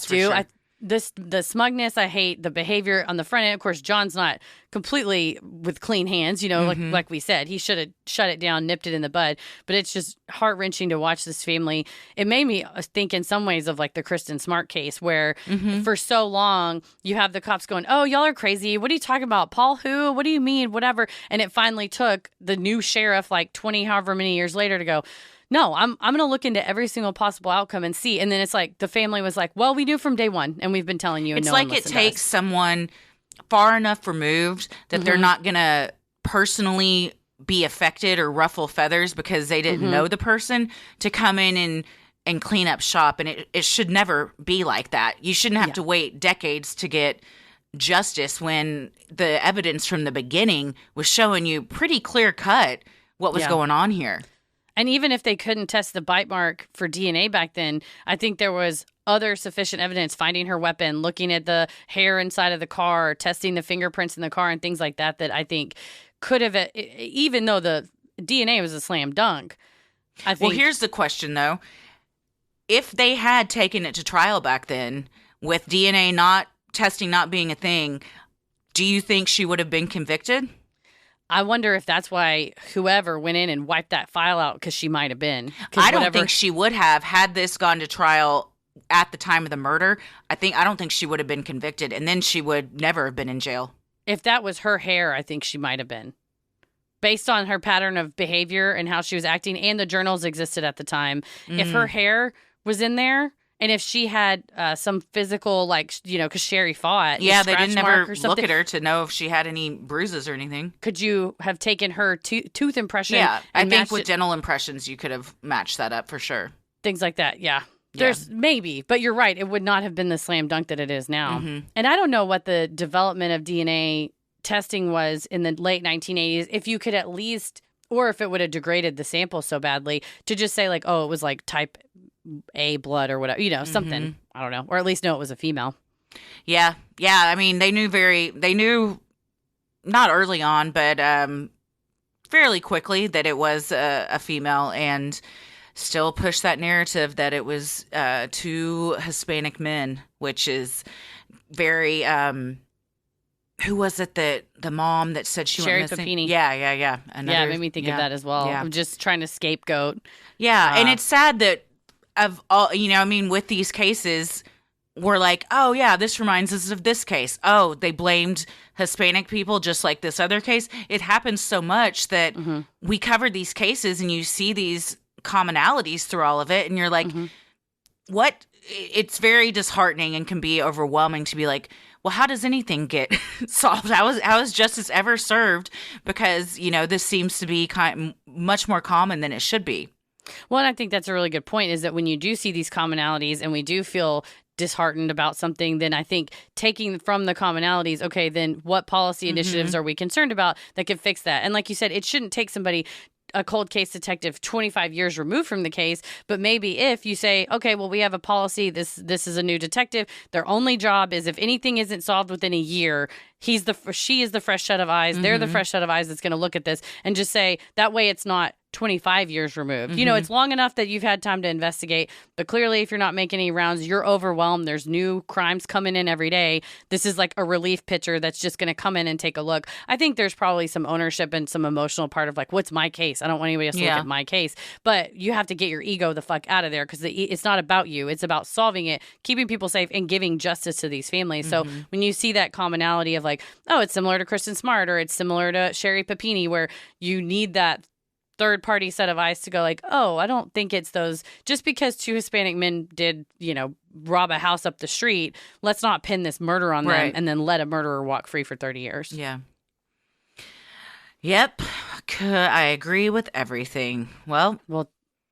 for sure. The smugness, I hate the behavior on the front end. Of course, John's not completely with clean hands, like we said. He should have shut it down, nipped it in the bud. But it's just heart-wrenching to watch this family. It made me think in some ways of like the Kristen Smart case, where for so long you have the cops going, oh, y'all are crazy. What are you talking about? Paul who? What do you mean? Whatever. And it finally took the new sheriff like 20 however many years later to go, no, I'm going to look into every single possible outcome and see. And then it's like the family was like, well, we knew from day one, and we've been telling you. And it's like it takes someone far enough removed that they're not going to personally be affected or ruffle feathers because they didn't know the person to come in and clean up shop. And it should never be like that. You shouldn't have to wait decades to get justice when the evidence from the beginning was showing you pretty clear cut what was going on here. And even if they couldn't test the bite mark for DNA back then, I think there was other sufficient evidence, finding her weapon, looking at the hair inside of the car, testing the fingerprints in the car and things like that, that I think could have, even though the DNA was a slam dunk. Well, here's the question, though. If they had taken it to trial back then, with DNA testing not being a thing, do you think she would have been convicted? I wonder if that's why whoever went in and wiped that file out, because she might have been. I don't think she would have had this gone to trial at the time of the murder. I don't think she would have been convicted, and then she would never have been in jail. If that was her hair, I think she might have been. Based on her pattern of behavior and how she was acting, and the journals existed at the time. If her hair was in there And if she had some physical, like, because Sherri fought, yeah, they didn't ever look at her to know if she had any bruises or anything. Could you have taken her tooth impression? Yeah, I think with dental impressions, you could have matched that up for sure. Things like that, yeah. There's maybe, but you're right. It would not have been the slam dunk that it is now. Mm-hmm. And I don't know what the development of DNA testing was in the late 1980s. If you could at least, or if it would have degraded the sample so badly, to just say like, oh, it was like type A blood or whatever, something. Mm-hmm. I don't know. Or at least know it was a female. Yeah. Yeah. I mean, they knew not early on, but fairly quickly that it was a female, and still push that narrative that it was two Hispanic men, which is very, who was it that the mom that said she Sherri went missing? Papini. Yeah. Yeah, it made me think of that as well. Yeah. I'm just trying to scapegoat. Yeah. And it's sad that of all, with these cases, we're like, oh yeah, this reminds us of this case. Oh, they blamed Hispanic people just like this other case. It happens so much that we cover these cases and you see these commonalities through all of it, and you're like, what? It's very disheartening and can be overwhelming to be like, well, how does anything get solved? How is justice ever served? Because this seems to be much more common than it should be. Well, and I think that's a really good point, is that when you do see these commonalities and we do feel disheartened about something, then I think taking from the commonalities, okay, then what policy initiatives are we concerned about that could fix that? And like you said, it shouldn't take somebody, a cold case detective, 25 years removed from the case, but maybe if you say, okay, well, we have a policy, this is a new detective, their only job is if anything isn't solved within a year, she is the fresh set of eyes, they're the fresh set of eyes that's going to look at this, and just say, that way it's not 25 years removed. It's long enough that you've had time to investigate, but clearly if you're not making any rounds, you're overwhelmed. There's new crimes coming in every day. This is like a relief pitcher that's just going to come in and take a look. I think there's probably some ownership and some emotional part of like, what's my case? I don't want anybody else to look at my case, but you have to get your ego the fuck out of there, because it's not about you. It's about solving it, keeping people safe, and giving justice to these families. So when you see that commonality of like, oh, it's similar to Kristen Smart, or it's similar to Sherri Papini, where you need that third party set of eyes to go like, oh, I don't think it's those, just because two Hispanic men did, rob a house up the street, let's not pin this murder on them and then let a murderer walk free for 30 years. Yeah. Yep. I agree with everything. Well,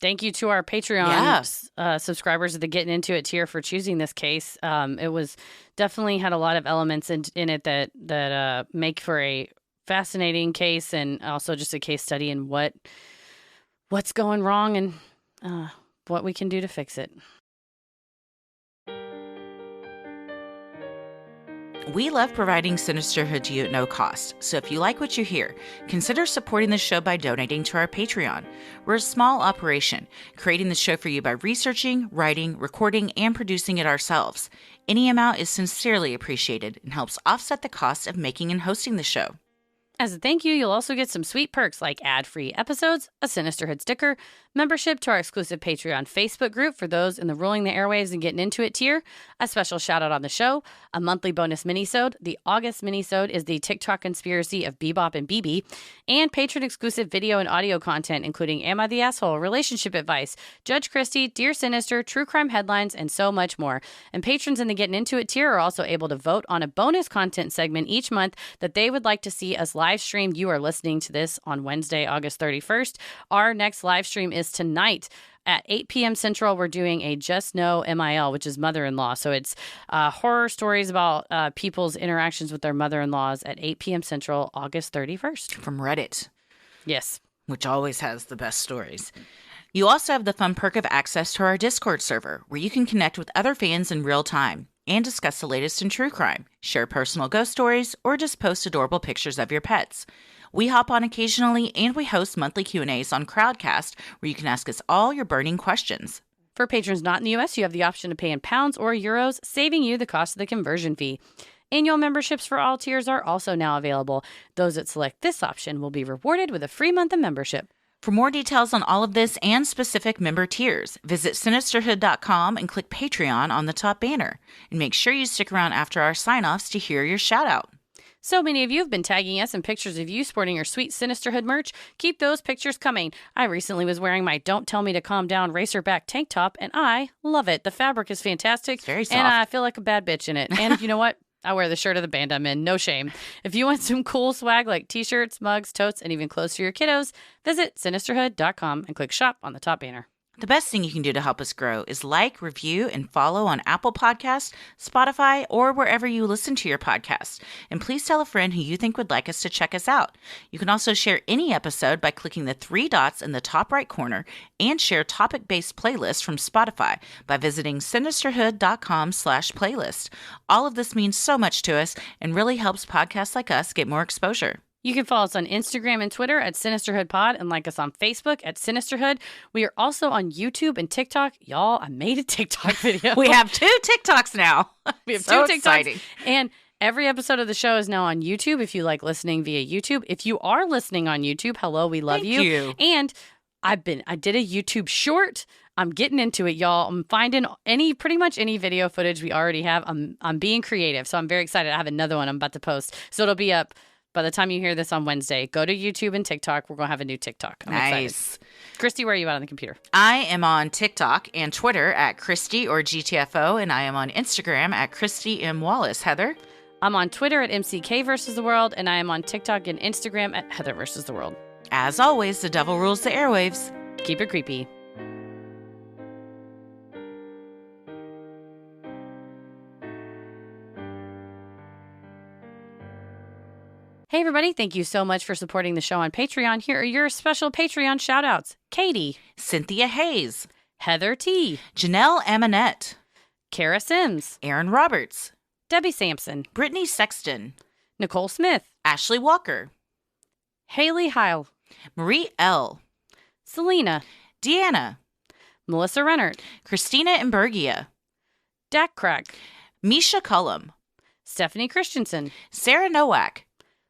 thank you to our Patreon subscribers at the Getting Into It tier for choosing this case. It was definitely had a lot of elements in it that make for a fascinating case, and also just a case study in what's going wrong and what we can do to fix it. We love providing Sinisterhood to you at no cost, so if you like what you hear, consider supporting the show by donating to our Patreon. We're a small operation, creating the show for you by researching, writing, recording, and producing it ourselves. Any amount is sincerely appreciated and helps offset the cost of making and hosting the show. As a thank you, you'll also get some sweet perks like ad-free episodes, a Sinisterhood sticker, membership to our exclusive Patreon Facebook group for those in the Ruling the Airwaves and Getting Into It tier, a special shout-out on the show, a monthly bonus minisode. The August minisode is the TikTok conspiracy of Bebop and BB, and patron-exclusive video and audio content, including Am I the Asshole?, relationship advice, Judge Christie, Dear Sinister, true crime headlines, and so much more. And patrons in the Getting Into It tier are also able to vote on a bonus content segment each month that they would like to see us live stream. You are listening to this on Wednesday, August 31st. Our next live stream is tonight at 8 p.m. Central. We're doing a Just Know MIL, which is mother-in-law. So it's horror stories about people's interactions with their mother-in-laws at 8 p.m. Central, August 31st. From Reddit. Yes. Which always has the best stories. You also have the fun perk of access to our Discord server, where you can connect with other fans in real time and discuss the latest in true crime, share personal ghost stories, or just post adorable pictures of your pets. We hop on occasionally, and we host monthly Q&As on Crowdcast, where you can ask us all your burning questions. For patrons not in the U.S., you have the option to pay in pounds or euros, saving you the cost of the conversion fee. Annual memberships for all tiers are also now available. Those that select this option will be rewarded with a free month of membership. For more details on all of this and specific member tiers, visit Sinisterhood.com and click Patreon on the top banner. And make sure you stick around after our sign-offs to hear your shout-out. So many of you have been tagging us in pictures of you sporting your sweet Sinisterhood merch. Keep those pictures coming. I recently was wearing my Don't Tell Me to Calm Down racerback tank top, and I love it. The fabric is fantastic. It's very soft. And I feel like a bad bitch in it. And you know what? I wear the shirt of the band I'm in. No shame. If you want some cool swag like t-shirts, mugs, totes, and even clothes for your kiddos, visit sinisterhood.com and click shop on the top banner. The best thing you can do to help us grow is like, review, and follow on Apple Podcasts, Spotify, or wherever you listen to your podcast. And please tell a friend who you think would like us to check us out. You can also share any episode by clicking the 3 dots in the top right corner and share topic-based playlists from Spotify by visiting sinisterhood.com/playlist. All of this means so much to us and really helps podcasts like us get more exposure. You can follow us on Instagram and Twitter at SinisterhoodPod and like us on Facebook at Sinisterhood. We are also on YouTube and TikTok. Y'all, I made a TikTok video. We have 2 TikToks now. We have So 2 TikToks. exciting. And every episode of the show is now on YouTube if you like listening via YouTube. If you are listening on YouTube, hello, we love Thank you. And I did a YouTube short. I'm getting into it, y'all. I'm finding pretty much any video footage we already have. I'm being creative, so I'm very excited. I have another one I'm about to post. So it'll be up by the time you hear this on Wednesday. Go to YouTube and TikTok. We're going to have a new TikTok. I'm Nice. excited. Christy, where are you at on the computer? I am on TikTok and Twitter at Christy or GTFO, and I am on Instagram at Christy M. Wallace. Heather? I'm on Twitter at MCK versus the world, and I am on TikTok and Instagram at Heather versus the world. As always, the devil rules the airwaves. Keep it creepy. Hey, everybody. Thank you so much for supporting the show on Patreon. Here are your special Patreon shout-outs. Katie. Cynthia Hayes. Heather T. Janelle Amonette. Kara Sims. Aaron Roberts. Debbie Sampson. Brittany Sexton. Nicole Smith. Ashley Walker. Haley Heil. Marie L. Selena. Deanna. Melissa Rennert. Christina Imbergia. Dak Crack. Misha Cullum. Stephanie Christensen. Sarah Nowak.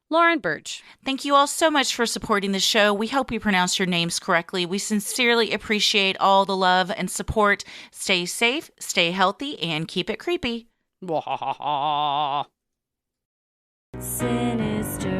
Lauren Birch. Thank you all so much for supporting the show. We hope we pronounced your names correctly. We sincerely appreciate all the love and support. Stay safe, stay healthy, and keep it creepy. Wahahaha. Sinister.